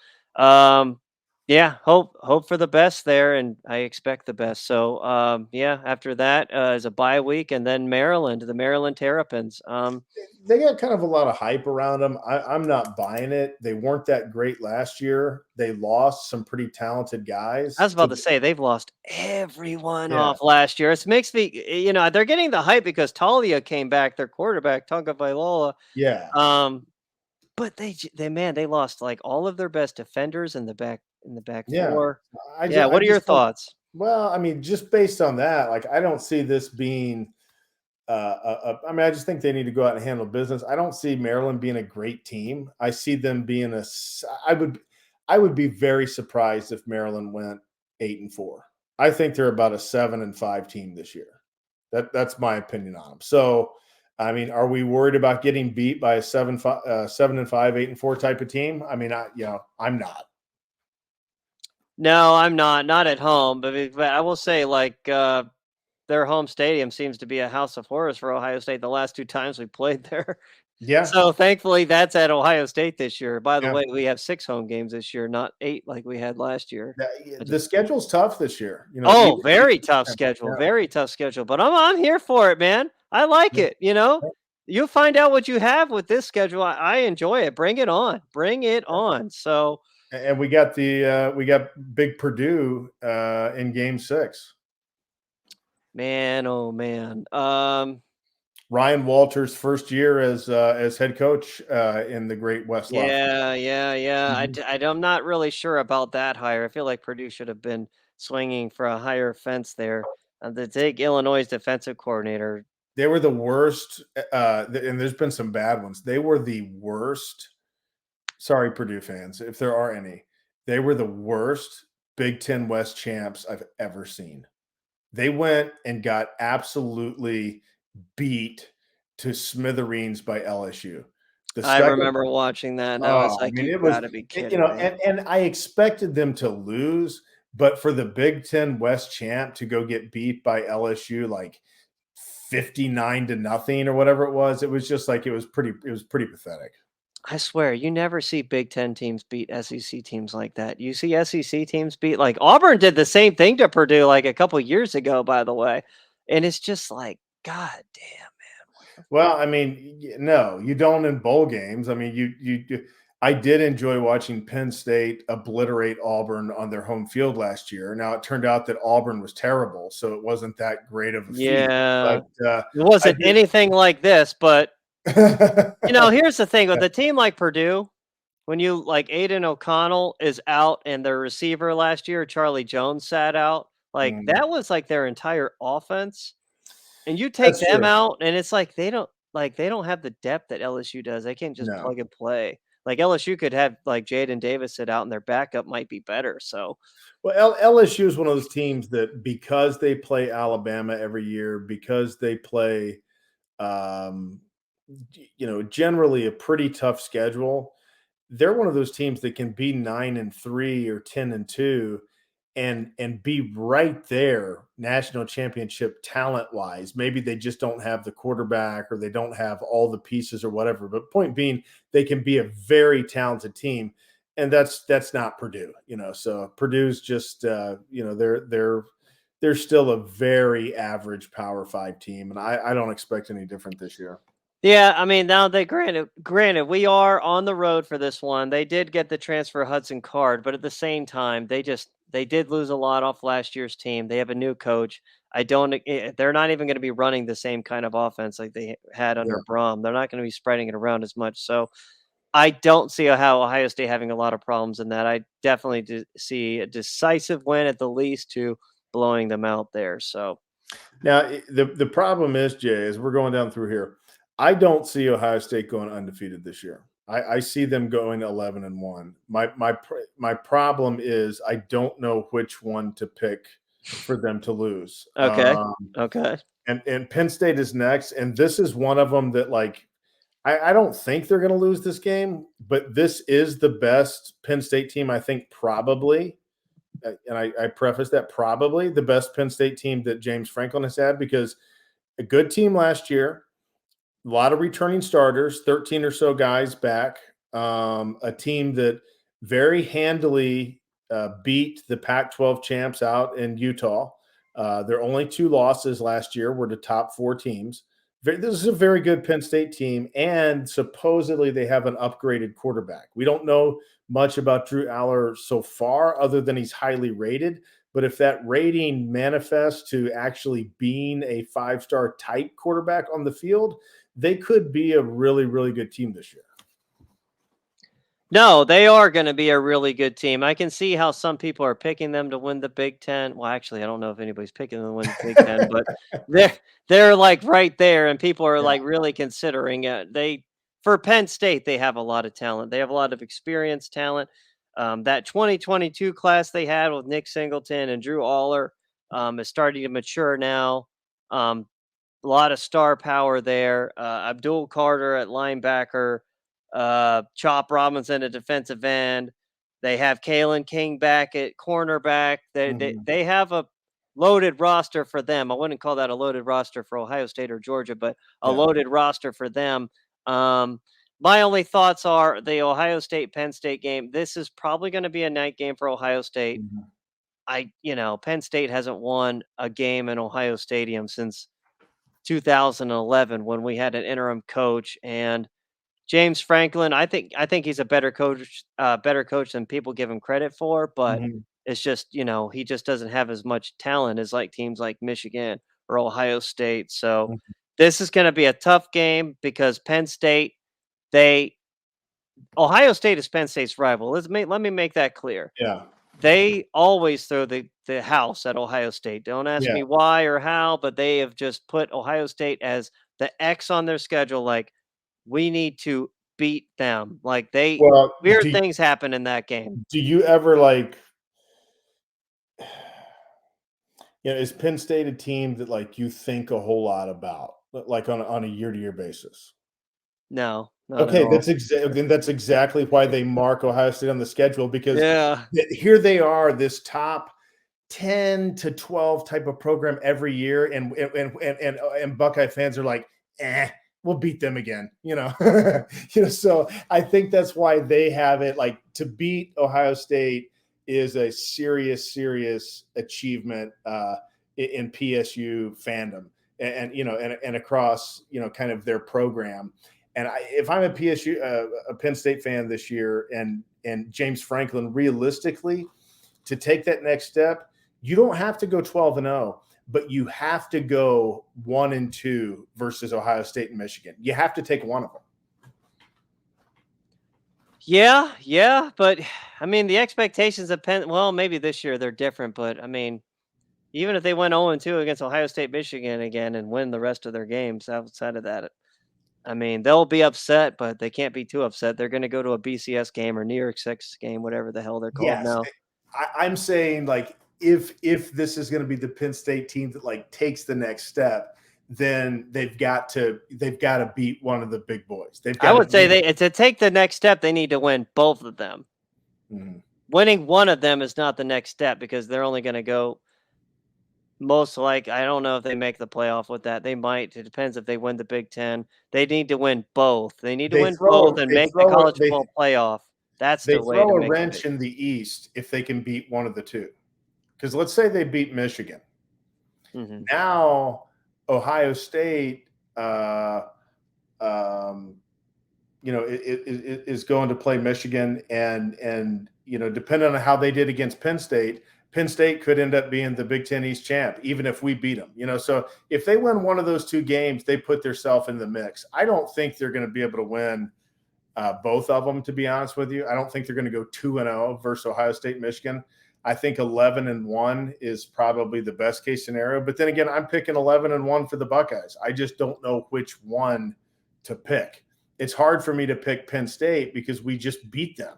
Speaker 1: Yeah, hope for the best there, and I expect the best. So, yeah, after that is a bye week, and then Maryland, the Maryland Terrapins.
Speaker 2: They got kind of a lot of hype around them. I'm not buying it. They weren't that great last year. They lost some pretty talented
Speaker 1: I
Speaker 2: guys
Speaker 1: was
Speaker 2: to
Speaker 1: about to say they've lost everyone
Speaker 2: yeah,
Speaker 1: off last year. It makes me, they're getting the hype because Talia came back, their quarterback, Tonga Vailoa.
Speaker 2: yeah,
Speaker 1: Um, but they lost like all of their best defenders in the back
Speaker 2: yeah.
Speaker 1: four.
Speaker 2: I
Speaker 1: Yeah,
Speaker 2: just, I
Speaker 1: what are your
Speaker 2: just don't.
Speaker 1: thoughts?
Speaker 2: Well, I mean, just based on that, like I don't see this being. I mean, I just think they need to go out and handle business. I don't see Maryland being a great team. I see them being I would be very surprised if Maryland went 8-4. I think they're about a 7-5 team this year. That's my opinion on them. So, I mean, are we worried about getting beat by a 7-5, 8-4 type of team? I mean, I'm not.
Speaker 1: No, I'm not at home, but I will say like their home stadium seems to be a house of horrors for Ohio State the last 2 times we played there.
Speaker 2: Yeah,
Speaker 1: So, thankfully, that's at Ohio State this year. By the
Speaker 2: yeah.
Speaker 1: way, we have 6 home games this year, not 8 like we had last year. I
Speaker 2: The
Speaker 1: just
Speaker 2: schedule's tough this year.
Speaker 1: Oh,
Speaker 2: Even
Speaker 1: very tough schedule, but I'm here for it, man. I like
Speaker 2: yeah.
Speaker 1: it, you know? You'll find out what you have with this schedule. I enjoy it. Bring it on. Bring it on. So,
Speaker 2: And we got big Purdue in game 6.
Speaker 1: man, oh, man.
Speaker 2: Ryan Walters' first year as head coach in the Great West Lafayette.
Speaker 1: Yeah, yeah, yeah.
Speaker 2: Mhm.
Speaker 1: I'm not really sure about that hire. I feel like Purdue should have been swinging for a higher fence there. To take Illinois' defensive coordinator.
Speaker 2: They were the worst, and there's been some bad ones. They were the worst. Sorry, Purdue fans, if there are any. They were the worst Big Ten West champs I've ever seen. They went and got absolutely beat to smithereens by LSU. The
Speaker 1: I
Speaker 2: second
Speaker 1: remember watching that, and I was
Speaker 2: Oh, I
Speaker 1: like,
Speaker 2: mean,
Speaker 1: "You
Speaker 2: it was,
Speaker 1: gotta be
Speaker 2: you
Speaker 1: kidding
Speaker 2: know,
Speaker 1: me."
Speaker 2: and I expected them to lose, but for the Big Ten West champ to go get beat by LSU like 59-0 or whatever it was just like it was pretty pathetic.
Speaker 1: I swear, you never see Big Ten teams beat SEC teams like that. You see SEC teams beat like Auburn did the same thing to Purdue like a couple years ago, by the way, and it's just like, God damn, man, what the
Speaker 2: Well,
Speaker 1: fuck?
Speaker 2: I mean, no, you don't in bowl games. I mean, I did enjoy watching Penn State obliterate Auburn on their home field last year. Now it turned out that Auburn was terrible, so it wasn't that great of a feat.
Speaker 1: Yeah,
Speaker 2: But
Speaker 1: it
Speaker 2: I
Speaker 1: wasn't
Speaker 2: did.
Speaker 1: anything like this, but, here's the thing with a team like Purdue, when you like Aiden O'Connell is out and their receiver last year, Charlie Jones, sat out, like,
Speaker 2: Mm,
Speaker 1: that was, like, their entire offense, and you take
Speaker 2: that's
Speaker 1: them
Speaker 2: true.
Speaker 1: out, and it's like, they don't have the depth that LSU does. They can't just
Speaker 2: No.
Speaker 1: plug and play. Like, LSU could have, like, Jaden Davis sit out, and their backup might be better, so
Speaker 2: Well, LSU is one of those teams that because they play Alabama every year, because they play, um, generally a pretty tough schedule, they're one of those teams that can be 9-3 or 10-2 and be right there national championship talent wise. Maybe they just don't have the quarterback or they don't have all the pieces or whatever. But point being, they can be a very talented team. And that's not Purdue, So Purdue's just they're still a very average Power Five team, and I don't expect any different this year.
Speaker 1: yeah, I mean, now they granted, we are on the road for this one. They did get the transfer Hudson Card, but at the same time, they did lose a lot off last year's team. They have a new coach. I don't they're not even going to be running the same kind of offense like they had under
Speaker 2: Yeah.
Speaker 1: Brom. They're not going to be spreading it around as much. So, I don't see how Ohio State having a lot of problems in that. I definitely see a decisive win at the least to blowing them out there. So,
Speaker 2: Now, the problem is, Jay, as we're going down through here, I don't see Ohio State going undefeated this year. I see them going 11-1. My problem is I don't know which one to pick for them to lose.
Speaker 1: okay. Okay.
Speaker 2: And Penn State is next, and this is one of them that like I don't think they're going to lose this game, but this is the best Penn State team I think probably and I preface that probably the best Penn State team that James Franklin has had because a good team last year, a lot of returning starters, 13 or so guys back, a team that very handily beat the Pac-12 champs out in Utah. Their only 2 losses last year were to top 4 teams. This is a very good Penn State team, and supposedly they have an upgraded quarterback. We don't know much about Drew Aller so far, other than he's highly rated. But if that rating manifests to actually being a 5-star type quarterback on the field, they could be a really, really good team this year.
Speaker 1: No, they are going to be a really good team. I can see how some people are picking them to win the Big Ten. Well, actually, I don't know if anybody's picking them to win the Big Ten, but they're like right there, and people are
Speaker 2: Yeah.
Speaker 1: like really considering it. For Penn State, they have a lot of talent. They have a lot of experienced talent. That 2022 class they had with Nick Singleton and Drew Aller is starting to mature now. A lot of star power there. Abdul Carter at linebacker, Chop Robinson at defensive end. They have Kalen King back at cornerback. They have a loaded roster for them. I wouldn't call that a loaded roster for Ohio State or Georgia, but a loaded roster for them. My only thoughts are the Ohio State Penn State game. This is probably going to be a night game for Ohio State. Penn State hasn't won a game in Ohio Stadium since 2011 when we had an interim coach, and James Franklin. I think he's a better coach than people give him credit for, but it's just, he just doesn't have as much talent as like teams like Michigan or Ohio State. So this is going to be a tough game because Ohio State is Penn State's rival. Let me make that clear.
Speaker 2: Yeah.
Speaker 1: They always throw the house at Ohio State. Don't ask me why or how, but they have just put Ohio State as the X on their schedule. Like, we need to beat them. Like, weird things happen in that game.
Speaker 2: Do you ever is Penn State a team that you think a whole lot about, like on a year-to-year basis?
Speaker 1: No.
Speaker 2: Okay, that's exactly why they mark Ohio State on the schedule, because here they are, this top 10 to 12 type of program every year, and Buckeye fans are like, we'll beat them again, So I think that's why they have it. Like, to beat Ohio State is a serious achievement in PSU fandom, and across kind of their program. And if I'm a Penn State fan this year, and James Franklin, realistically, to take that next step, you don't have to go 12-0, but you have to go 1-2 versus Ohio State and Michigan. You have to take one of them.
Speaker 1: Yeah, but I mean, the expectations of maybe this year they're different, but I mean, even if they went 0-2 against Ohio State, Michigan again and win the rest of their games outside of that, I mean, they'll be upset, but they can't be too upset. They're going to go to a BCS game or New York Six game, whatever the hell they're called now.
Speaker 2: I'm saying, if this is going to be the Penn State team that takes the next step, then they've got to beat one of the big boys.
Speaker 1: I would say to take the next step, they need to win both of them. Winning one of them is not the next step, because they're only going to go. I don't know if they make the playoff with that. They might. It depends if they win the Big Ten. They need to win both. They need to win both and make the college football playoff. That's the way to make it.
Speaker 2: They throw a wrench in the East if they can beat one of the two. Because let's say they beat Michigan. Now Ohio State, is going to play Michigan, and depending on how they did against Penn State could end up being the Big Ten East champ, even if we beat them. So if they win one of those two games, they put themselves in the mix. I don't think they're going to be able to win both of them, to be honest with you. I don't think they're going to go 2-0 versus Ohio State, Michigan. I think 11-1 is probably the best case scenario. But then again, I'm picking 11-1 for the Buckeyes. I just don't know which one to pick. It's hard for me to pick Penn State because we just beat them.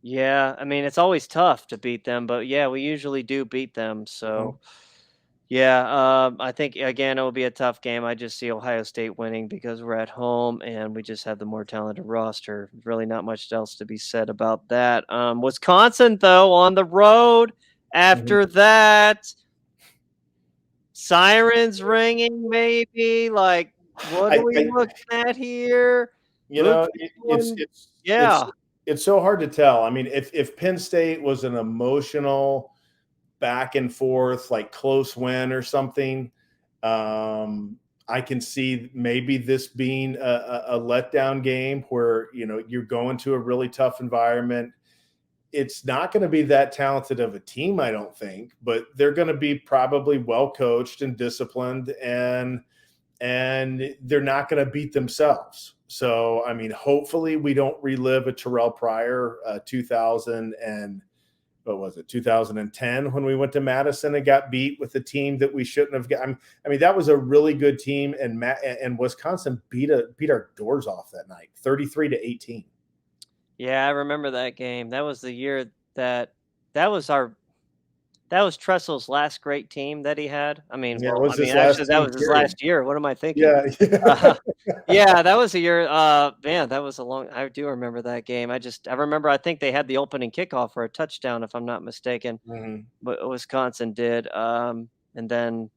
Speaker 1: Yeah, I mean, it's always tough to beat them, but yeah, we usually do beat them. So, I think, again, it will be a tough game. I just see Ohio State winning because we're at home and we just have the more talented roster. Really not much else to be said about that. Wisconsin, though, on the road after that. Sirens ringing, maybe. What are we looking at here?
Speaker 2: It's It's so hard to tell. I mean, if Penn State was an emotional back and forth, like close win or something, I can see maybe this being a letdown game where you're going to a really tough environment. It's not going to be that talented of a team, I don't think, but they're going to be probably well coached and disciplined, and they're not going to beat themselves. So, I mean, hopefully we don't relive a Terrell Pryor 2000 and what was it, 2010, when we went to Madison and got beat with a team that we shouldn't have gotten. I mean, that was a really good team, and Wisconsin beat our doors off that night, 33-18.
Speaker 1: Yeah, I remember that game. That was the year that was our that was Tressel's last great team that he had.
Speaker 2: Yeah, it was his last
Speaker 1: Actually, that
Speaker 2: team
Speaker 1: was his
Speaker 2: period.
Speaker 1: last year. What am I thinking?
Speaker 2: Yeah.
Speaker 1: Uh, yeah, that was a year. Man, that was a long. I do remember that game. I remember. I think they had the opening kickoff for a touchdown, if I'm not mistaken.
Speaker 2: Mhm.
Speaker 1: But Wisconsin did. And then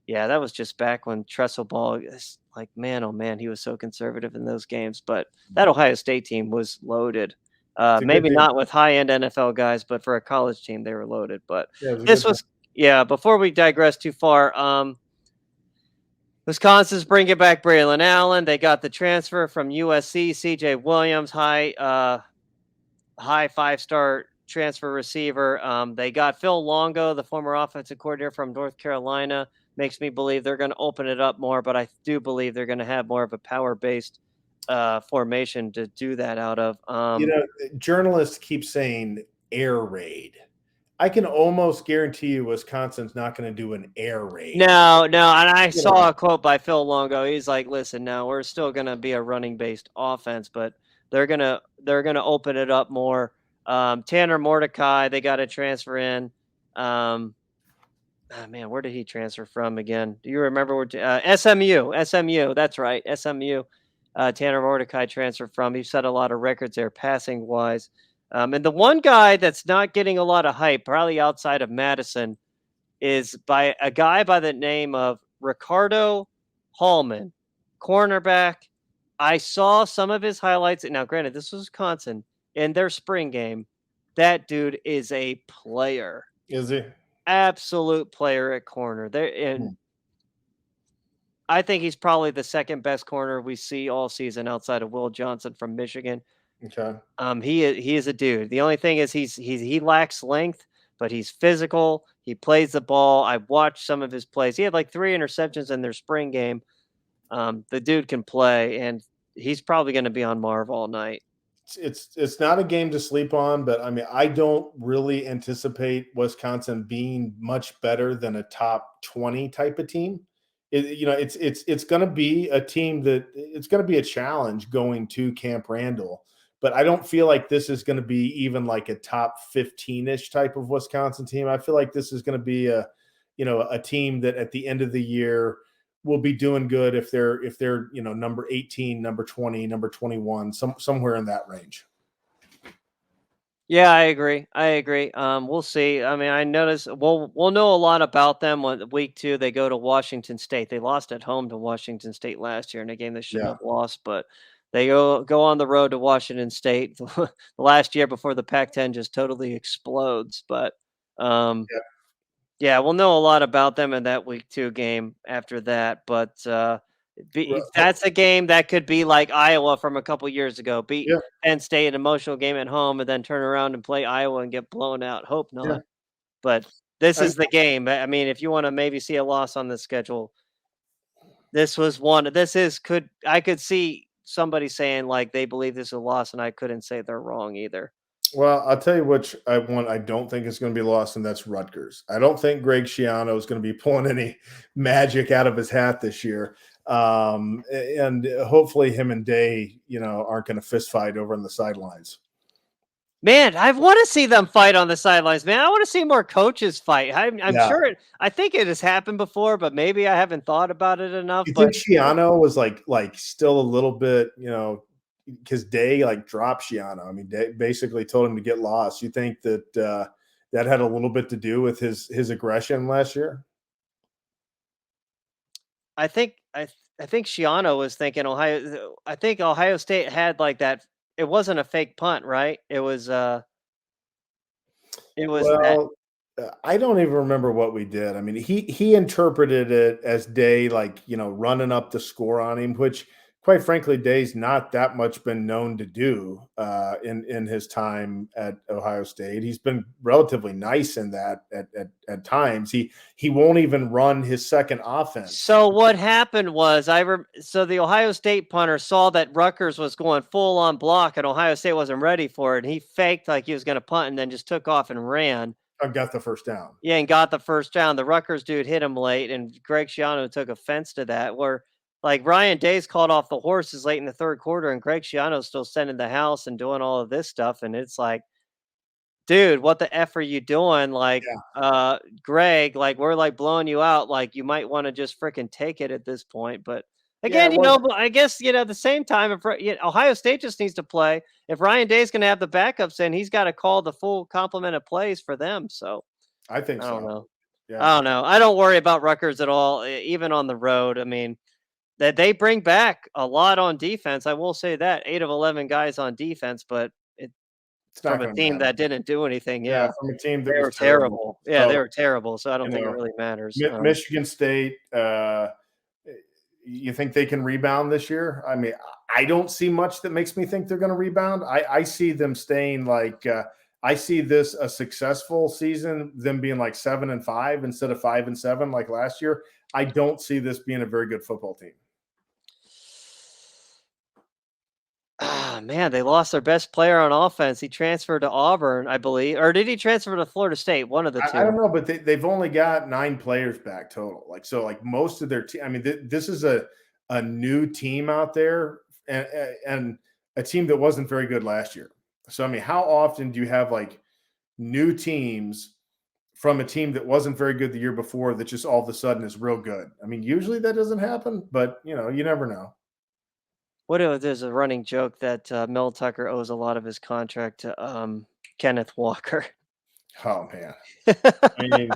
Speaker 1: yeah, that was just back when Tressel Ball is like, man, oh man, he was so conservative in those games. But that Ohio State team was loaded.
Speaker 2: It's a good
Speaker 1: Maybe
Speaker 2: team.
Speaker 1: not with high end NFL guys, but for a college team, they were loaded. But
Speaker 2: Yeah, it was a
Speaker 1: this
Speaker 2: good team.
Speaker 1: was, yeah. Before we digress too far, Wisconsin's bringing back Braylon Allen. They got the transfer from USC, CJ Williams, high 5-star transfer receiver. They got Phil Longo, the former offensive coordinator from North Carolina. Makes me believe they're going to open it up more, but I do believe they're going to have more of a power based formation to do that out of.
Speaker 2: You know, journalists keep saying air raid. I can almost guarantee you Wisconsin's not going to do an air raid.
Speaker 1: No, no, and I
Speaker 2: You know,
Speaker 1: saw a quote by Phil Longo. He's like, "Listen, no, we're still going to be a running based offense, but they're gonna open it up more." Tanner Mordecai, they got to transfer in. Um, man, where did he transfer from again? Do you remember where? SMU, SMU. That's right, SMU. Tanner Mordecai transferred from. He set a lot of records there, passing wise. And the one guy that's not getting a lot of hype, probably outside of Madison, is by a guy by the name of Ricardo Hallman, cornerback. I saw some of his highlights. Now, granted, this was Wisconsin in their spring game. That dude is a player,
Speaker 2: is he?
Speaker 1: absolute player at corner. There, and
Speaker 2: Hmm.
Speaker 1: I think he's probably the second best corner we see all season outside of Will Johnson from Michigan.
Speaker 2: Okay.
Speaker 1: He is a dude. The only thing is he lacks length, but he's physical. He plays the ball. I watched some of his plays. He had like 3 interceptions in their spring game. The dude can play, and he's probably going to be on Marv all night.
Speaker 2: It's not a game to sleep on, but I mean, I don't really anticipate Wisconsin being much better than a top 20 type of team. It's going to be a team that it's going to be a challenge going to Camp Randall, but I don't feel like this is going to be even like a top 15-ish type of Wisconsin team. I feel like this is going to be a team that at the end of the year will be doing good if they're number 18, number 20, number 21, somewhere in that range.
Speaker 1: Yeah, I agree. I agree. We'll see. I mean, I noticed we'll know a lot about them when week 2 they go to Washington State. They lost at home to Washington State last year in a game they shouldn't
Speaker 2: Yeah.
Speaker 1: have lost, but they go on the road to Washington State the last year before the Pac-10 just totally explodes. But um,
Speaker 2: Yeah.
Speaker 1: yeah, we'll know a lot about them in that week 2 game after that. But that's a game that could be like Iowa from a couple years ago. Beat
Speaker 2: Yeah.
Speaker 1: Penn State, an emotional game at home, and then turn around and play Iowa and get blown out. Hope
Speaker 2: Yeah.
Speaker 1: not. But this
Speaker 2: I,
Speaker 1: is the game. I mean, if you want to maybe see a loss on the schedule, this was one. This is could I could see somebody saying like they believe this is a loss, and I couldn't say they're wrong either.
Speaker 2: well, I'll tell you which I don't think is going to be lost, and that's Rutgers. I don't think Greg Schiano is going to be pulling any magic out of his hat this year. And hopefully him and Day, aren't going to fist fight over on the sidelines.
Speaker 1: Man, I want to see them fight on the sidelines, man. I want to see more coaches fight. I'm
Speaker 2: Yeah.
Speaker 1: sure I think it has happened before, but maybe I haven't thought about it enough.
Speaker 2: You think
Speaker 1: But
Speaker 2: Schiano was like still a little bit, because Day like dropped Schiano. I mean, Day basically told him to get lost. You think that that had a little bit to do with his aggression last year?
Speaker 1: I think Shiano was thinking Ohio. I think Ohio State had like that it wasn't a fake punt, right? It was that.
Speaker 2: Well, I don't even remember what we did. I mean, he interpreted it as Day like, running up the score on him, which quite frankly, Day's not that much been known to do in his time at Ohio State. He's been relatively nice in that at times. He won't even run his second offense.
Speaker 1: So what happened was so the Ohio State punter saw that Rutgers was going full on block and Ohio State wasn't ready for it. And he faked like he was going to punt and then just took off and ran.
Speaker 2: I got the first down.
Speaker 1: Yeah, and got the first down. The Rutgers dude hit him late, and Greg Schiano took offense to that. Where like Ryan Day's called off the horses late in the third quarter, and Greg Schiano's still sending the house and doing all of this stuff, and it's like, dude, what the F are you doing? Like, Greg, like, we're like blowing you out. Like, you might want to just freaking take it at this point. But again, but I guess, at the same time, if Ohio State just needs to play, if Ryan Day's going to have the backups in, he's got to call the full complement of plays for them. So
Speaker 2: I think
Speaker 1: I
Speaker 2: so.
Speaker 1: don't know.
Speaker 2: Yeah.
Speaker 1: I don't know. I don't worry about Rutgers at all, even on the road. I mean, that they bring back a lot on defense. I will say that 8 of 11 guys on defense, but
Speaker 2: it's not
Speaker 1: from a team that didn't do anything.
Speaker 2: Yeah,
Speaker 1: Yeah,
Speaker 2: from a team that
Speaker 1: they
Speaker 2: was
Speaker 1: were terrible. Yeah,
Speaker 2: So,
Speaker 1: they were terrible. So I don't think it really matters.
Speaker 2: Michigan State, you think they can rebound this year? I mean, I don't see much that makes me think they're going to rebound. I see them staying like I see this a successful season, them being like 7-5 instead of 5-7 like last year. I don't see this being a very good football team.
Speaker 1: Ah, man, they lost their best player on offense. He transferred to Auburn, I believe, or did he transfer to Florida State? One of the two.
Speaker 2: I don't know, but they've only got 9 players back total. Like most of their team. I mean, this is a new team out there, and a team that wasn't very good last year. So I mean, how often do you have like new teams from a team that wasn't very good the year before that just all of a sudden is real good? I mean, usually that doesn't happen, but you never know.
Speaker 1: There's a running joke that Mel Tucker owes a lot of his contract to Kenneth Walker.
Speaker 2: Oh man, I mean,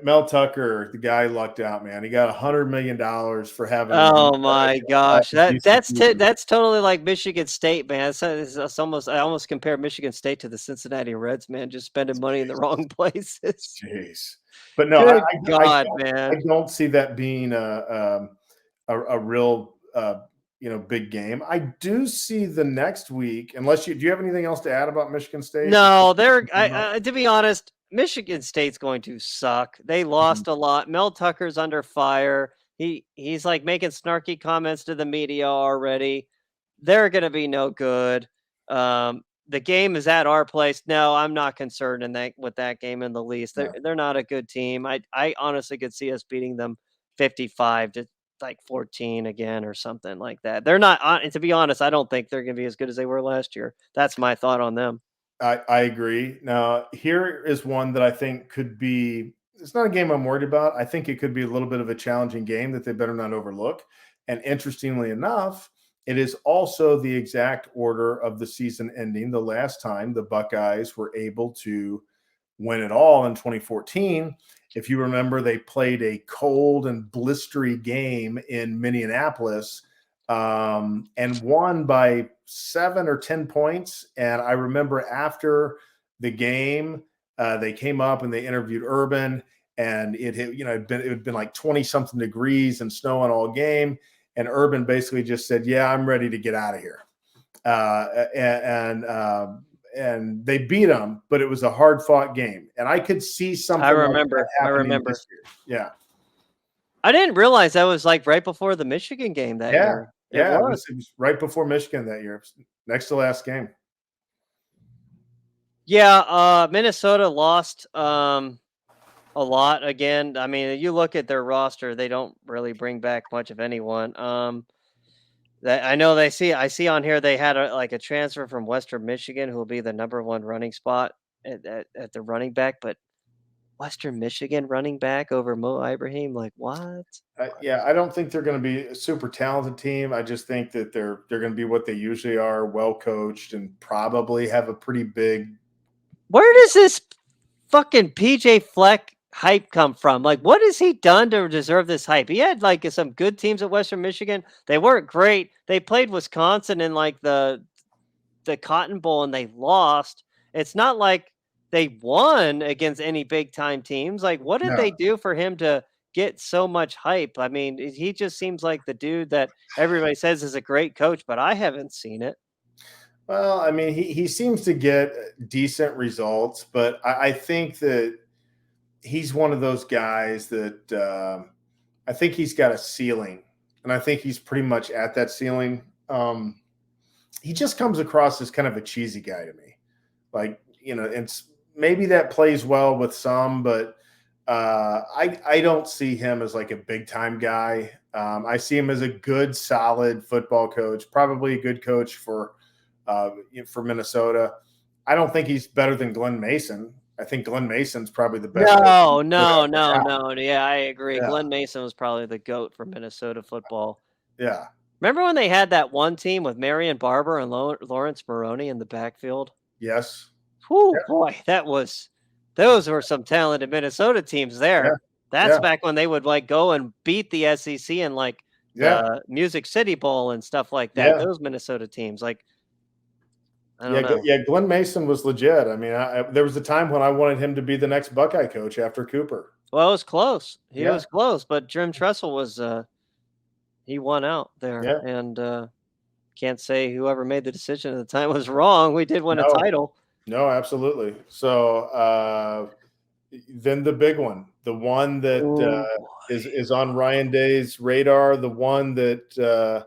Speaker 2: Mel Tucker, the guy lucked out, man. He got $100 million for having.
Speaker 1: Oh my gosh, that's totally like Michigan State, man. It's almost I almost compare Michigan State to the Cincinnati Reds, man. Just spending money in the wrong places.
Speaker 2: Jeez, but no, I don't see that being a real. Big game. I do see the next week, do you have anything else to add about Michigan State?
Speaker 1: No, to be honest, Michigan State's going to suck. They lost a lot. Mel Tucker's under fire. He's like making snarky comments to the media already. They're going to be no good. The game is at our place. No, I'm not concerned with that game in the least. They're not a good team. I honestly could see us beating them 55 to like 14 again or something like that. They're not, to be honest, I don't think they're going to be as good as they were last year. That's my thought on them.
Speaker 2: I agree. Now, here is one that I think could be, it's not a game I'm worried about. I think it could be a little bit of a challenging game that they better not overlook. And interestingly enough, it is also the exact order of the season ending. The last time the Buckeyes were able to win it all in 2014. If you remember, they played a cold and blistery game in Minneapolis and won by 7 or 10 points. And I remember after the game, they came up and they interviewed Urban, and it had been like 20 something degrees and snowing all game. And Urban basically just said, "Yeah, I'm ready to get out of here." And they beat them, but it was a hard fought game. And I could see something.
Speaker 1: I remember.
Speaker 2: This year. Yeah.
Speaker 1: I didn't realize that was like right before the Michigan game that year.
Speaker 2: It was right before Michigan that year. Next to last game.
Speaker 1: Yeah. Minnesota lost a lot again. I mean, you look at their roster, they don't really bring back much of anyone. I see on here they had a transfer from Western Michigan who will be the number 1 running spot at the running back, but Western Michigan running back over Mo Ibrahim, like what?
Speaker 2: I don't think they're going to be a super talented team. I just think that they're going to be what they usually are, well coached, and probably have a pretty big.
Speaker 1: Where does this fucking PJ Fleck hype come from? Like, what has he done to deserve this hype? He had like some good teams at Western Michigan. They weren't great. They played Wisconsin in like the the Cotton Bowl and they lost. It's not like they won against any big time teams. Like, what did
Speaker 2: No.
Speaker 1: they do for him to get so much hype? I mean, he just seems like the dude that everybody says is a great coach, but I haven't seen it.
Speaker 2: Well, I mean, he seems to get decent results, but I think that he's one of those guys that I think he's got a ceiling, and I think he's pretty much at that ceiling. He just comes across as kind of a cheesy guy to me. Like, it's maybe that plays well with some, but I don't see him as like a big time guy. I see him as a good, solid football coach, probably a good coach for Minnesota. I don't think he's better than Glenn Mason. I think Glenn Mason's probably the best.
Speaker 1: No. Yeah, I agree.
Speaker 2: Yeah.
Speaker 1: Glenn Mason was probably the GOAT for Minnesota football.
Speaker 2: Yeah.
Speaker 1: Remember when they had that one team with Marion Barber and Lawrence Maroney in the backfield?
Speaker 2: Yes.
Speaker 1: Whew,
Speaker 2: Yeah.
Speaker 1: boy, those were some talented Minnesota teams there.
Speaker 2: Yeah.
Speaker 1: That's back when they would like go and beat the SEC in like the Music City Bowl and stuff like that.
Speaker 2: Yeah.
Speaker 1: Those Minnesota teams, like, I don't know.
Speaker 2: Yeah, Glenn Mason was legit. I mean, there was a time when I wanted him to be the next Buckeye coach after Cooper.
Speaker 1: Well, it was close. He was close, but Jim Tressel was he won out there, and can't say whoever made the decision at the time was wrong. We did win a title.
Speaker 2: No, absolutely. So then the big one, the one that is on Ryan Day's radar, the one that, to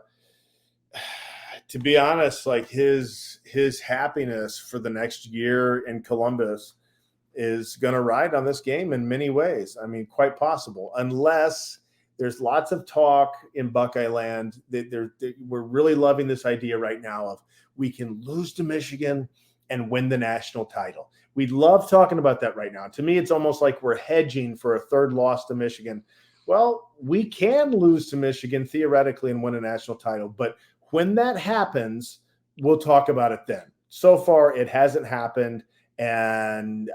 Speaker 2: be honest, like his happiness for the next year in Columbus is going to ride on this game in many ways. I mean, quite possible, unless there's lots of talk in Buckeye land that we're really loving this idea right now of we can lose to Michigan and win the national title. We love talking about that right now. To me, it's almost like we're hedging for a third loss to Michigan. Well, we can lose to Michigan theoretically and win a national title, but when that happens, we'll talk about it then. So far, it hasn't happened. And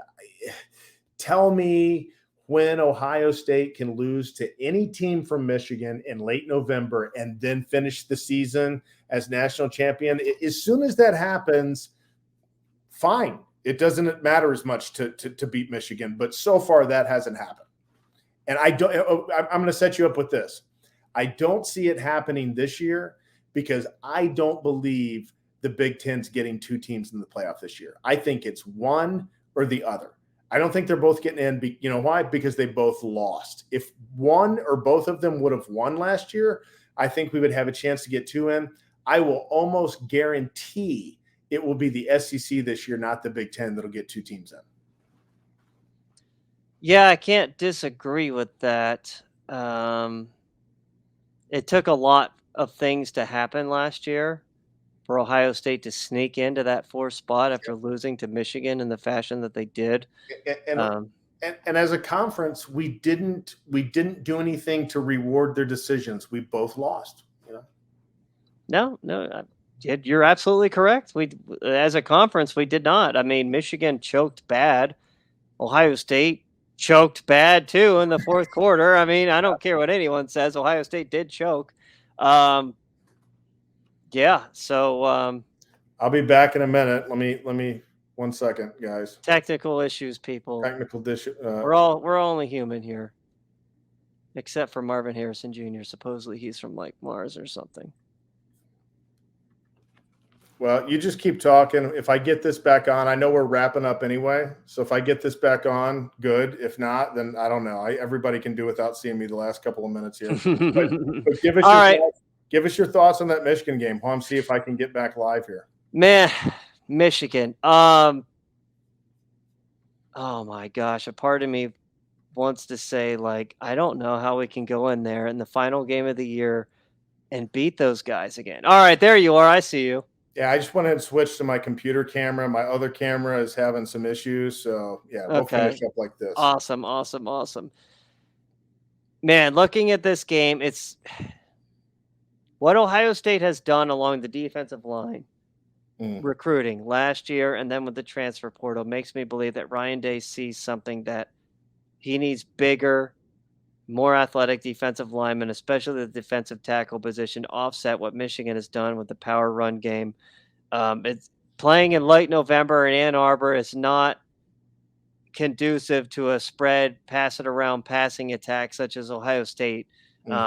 Speaker 2: tell me when Ohio State can lose to any team from Michigan in late November and then finish the season as national champion. As soon as that happens, fine. It doesn't matter as much to beat Michigan, but so far that hasn't happened. And I'm going to set you up with this. I don't see it happening this year because I don't believe the Big Ten's getting two teams in the playoff this year. I think it's one or the other. I don't think they're both getting in. You know why? Because they both lost. If one or both of them would have won last year, I think we would have a chance to get two in. I will almost guarantee it will be the SEC this year, not the Big Ten, that'll get two teams in.
Speaker 1: Yeah, I can't disagree with that. It took a lot of things to happen last year for Ohio State to sneak into that fourth spot after losing to Michigan in the fashion that they did.
Speaker 2: And as a conference, we didn't do anything to reward their decisions. We both lost.
Speaker 1: No, you're absolutely correct. We, as a conference, we did not. I mean, Michigan choked bad. Ohio State choked bad too in the fourth quarter. I mean, I don't care what anyone says. Ohio State did choke. Yeah. So
Speaker 2: I'll be back in a minute. Let me 1 second, guys.
Speaker 1: Technical issues, people.
Speaker 2: Technical issue.
Speaker 1: We're only human here, except for Marvin Harrison Jr. Supposedly he's from like Mars or something.
Speaker 2: Well, you just keep talking. If I get this back on, I know we're wrapping up anyway. So if I get this back on, good. If not, then I don't know. Everybody can do without seeing me the last couple of minutes here. But give us your thoughts on that Michigan game. I'll see if I can get back live here.
Speaker 1: Man, Michigan. Oh my gosh. A part of me wants to say, like, I don't know how we can go in there in the final game of the year and beat those guys again. All right, there you are. I see you.
Speaker 2: Yeah, I just went ahead and switched to my computer camera. My other camera is having some issues. So, yeah, we'll finish up like this.
Speaker 1: Awesome. Man, looking at this game, it's what Ohio State has done along the defensive line, recruiting last year and then with the transfer portal makes me believe that Ryan Day sees something that he needs bigger, more athletic defensive linemen, especially the defensive tackle position, to offset what Michigan has done with the power run game. playing in late November in Ann Arbor is not conducive to a spread, pass it around passing attack such as Ohio State.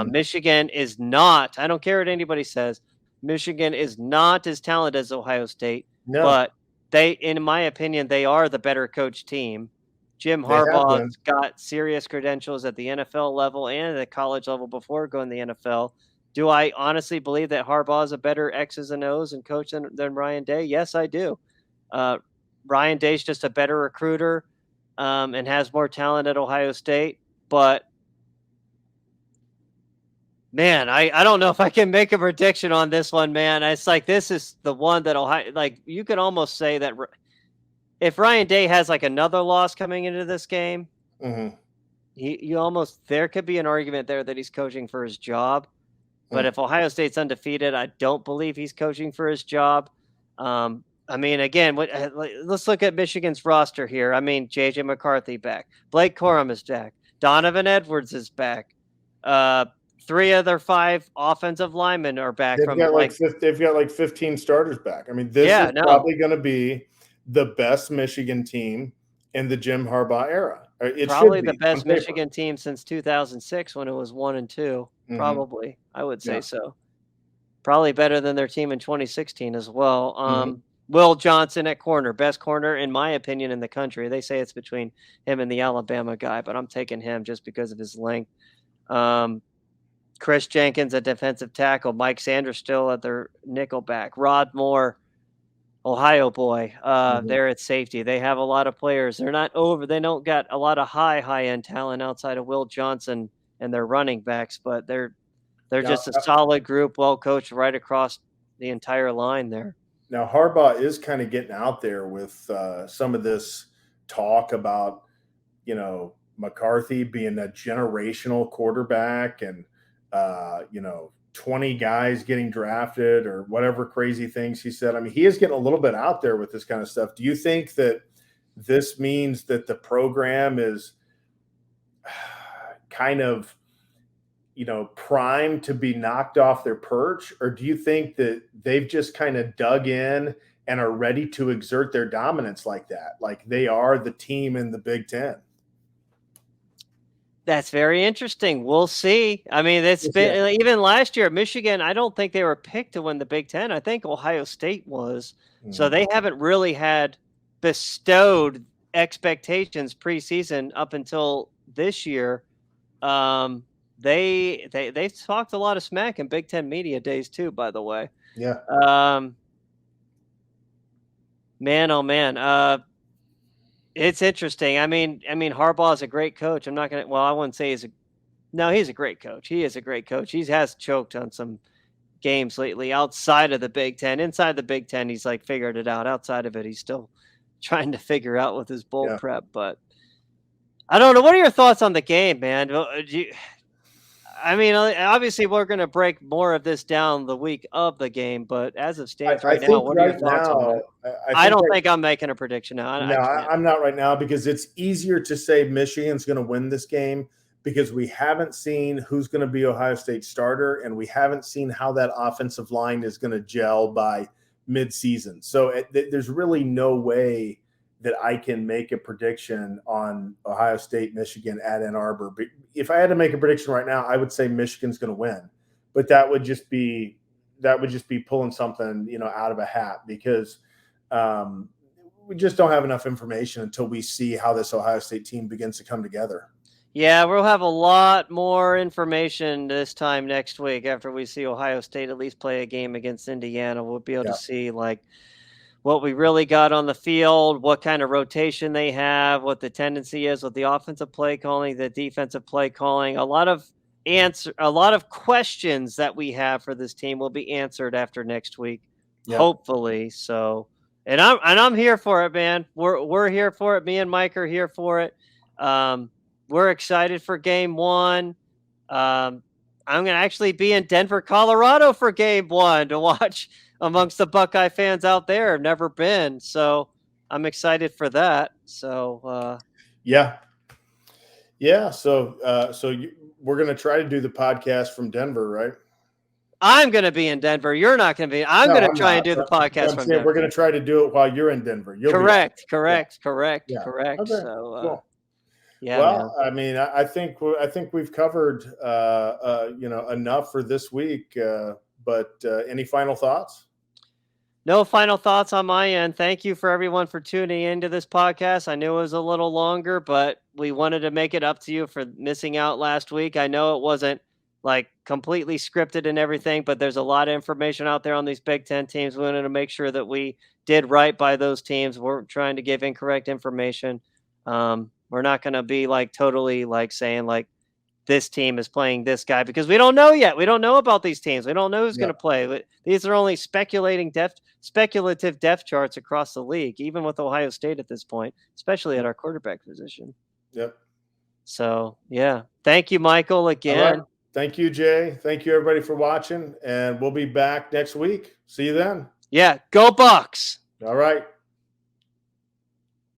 Speaker 1: Michigan is not, I don't care what anybody says, Michigan is not as talented as Ohio State,
Speaker 2: No,
Speaker 1: but they, in my opinion, they are the better coach team. Jim
Speaker 2: they have
Speaker 1: Harbaugh's
Speaker 2: been.
Speaker 1: got serious credentials at the NFL level and at the college level before going to the NFL. Do I honestly believe that Harbaugh is a better X's and O's and coach than Ryan Day? Yes, I do. Uh, Ryan Day's just a better recruiter and has more talent at Ohio State. But man, I don't know if I can make a prediction on this one, man. It's like this is the one that Ohio, like you could almost say that if Ryan Day has like another loss coming into this game, you almost there could be an argument there that he's coaching for his job. But if Ohio State's undefeated, I don't believe he's coaching for his job. I mean, again, let's look at Michigan's roster here. I mean, J.J. McCarthy back. Blake Corum is back. Donovan Edwards is back. 3 of their 5 offensive linemen are back.
Speaker 2: They've got like 15 starters back. I mean, this is probably going to be the best Michigan team in the Jim Harbaugh era. It
Speaker 1: probably the best Michigan team since 2006 when it was 1-2. Probably, I would say so. Probably better than their team in 2016 as well. Will Johnson at corner, best corner in my opinion in the country. They say it's between him and the Alabama guy, but I'm taking him just because of his length. Chris Jenkins at defensive tackle, Mike Sanders still at their nickel back, Rod Moore, Ohio boy, there at safety. They have a lot of players. They don't got a lot of high end talent outside of Will Johnson and their running backs, but they're just a solid group, well coached right across the entire line there.
Speaker 2: Now, Harbaugh is kind of getting out there with some of this talk about, McCarthy being a generational quarterback and, 20 guys getting drafted or whatever crazy things he said. I mean, he is getting a little bit out there with this kind of stuff. Do you think that this means that the program is kind of, primed to be knocked off their perch? Or do you think that they've just kind of dug in and are ready to exert their dominance like that? Like they are the team in the Big Ten?
Speaker 1: That's very interesting. We'll see. I mean, it's been even last year, Michigan, I don't think they were picked to win the Big Ten. I think Ohio State was. So they haven't really had bestowed expectations preseason up until this year. They've talked a lot of smack in Big Ten media days too, by the way.
Speaker 2: Yeah.
Speaker 1: Man, oh man. It's interesting. I mean, Harbaugh is a great coach. I'm not gonna. Well, I wouldn't say he's a great coach. He is a great coach. He has choked on some games lately outside of the Big Ten. Inside the Big Ten, he's like figured it out. Outside of it, he's still trying to figure out with his bowl prep. But I don't know. What are your thoughts on the game, man? Obviously, we're going to break more of this down the week of the game, but as it stands right now, what are your thoughts on that? I don't think I'm making a prediction now.
Speaker 2: I'm not right now because it's easier to say Michigan's going to win this game because we haven't seen who's going to be Ohio State's starter, and we haven't seen how that offensive line is going to gel by midseason. So there's really no way that I can make a prediction on Ohio State, Michigan at Ann Arbor. But if I had to make a prediction right now, I would say Michigan's going to win. But that would just be pulling something, out of a hat because we just don't have enough information until we see how this Ohio State team begins to come together.
Speaker 1: Yeah, we'll have a lot more information this time next week after we see Ohio State at least play a game against Indiana. We'll be able to see what we really got on the field, what kind of rotation they have, what the tendency is with the offensive play calling, the defensive play calling. A lot of questions that we have for this team will be answered after next week, hopefully. So, and I'm here for it, man. We're here for it. Me and Mike are here for it. We're excited for game 1. I'm going to actually be in Denver, Colorado for game 1 to watch amongst the Buckeye fans out there. I've never been, so I'm excited for that. So
Speaker 2: So we're going to try to do the podcast from Denver, right?
Speaker 1: I'm going to be in Denver. You're not going to be. I'm going to try and do the podcast from Denver.
Speaker 2: We're going to try to do it while you're in Denver.
Speaker 1: Correct.
Speaker 2: Yeah.
Speaker 1: Okay. So,
Speaker 2: cool.
Speaker 1: Yeah.
Speaker 2: Well, man. I mean, I think we've covered enough for this week. But any final thoughts?
Speaker 1: No final thoughts on my end. Thank you for everyone for tuning into this podcast. I knew it was a little longer, but we wanted to make it up to you for missing out last week. I know it wasn't like completely scripted and everything, but there's a lot of information out there on these Big Ten teams. We wanted to make sure that we did right by those teams. We're trying to give incorrect information. We're not going to be like totally like saying like this team is playing this guy because we don't know yet. We don't know about these teams. We don't know who's going to play. These are only speculative depth charts across the league, even with Ohio State at this point, especially at our quarterback position.
Speaker 2: Yep.
Speaker 1: So, yeah. Thank you, Michael, again.
Speaker 2: Right. Thank you, Jay. Thank you, everybody, for watching. And we'll be back next week. See you then.
Speaker 1: Yeah. Go Bucks.
Speaker 2: All right.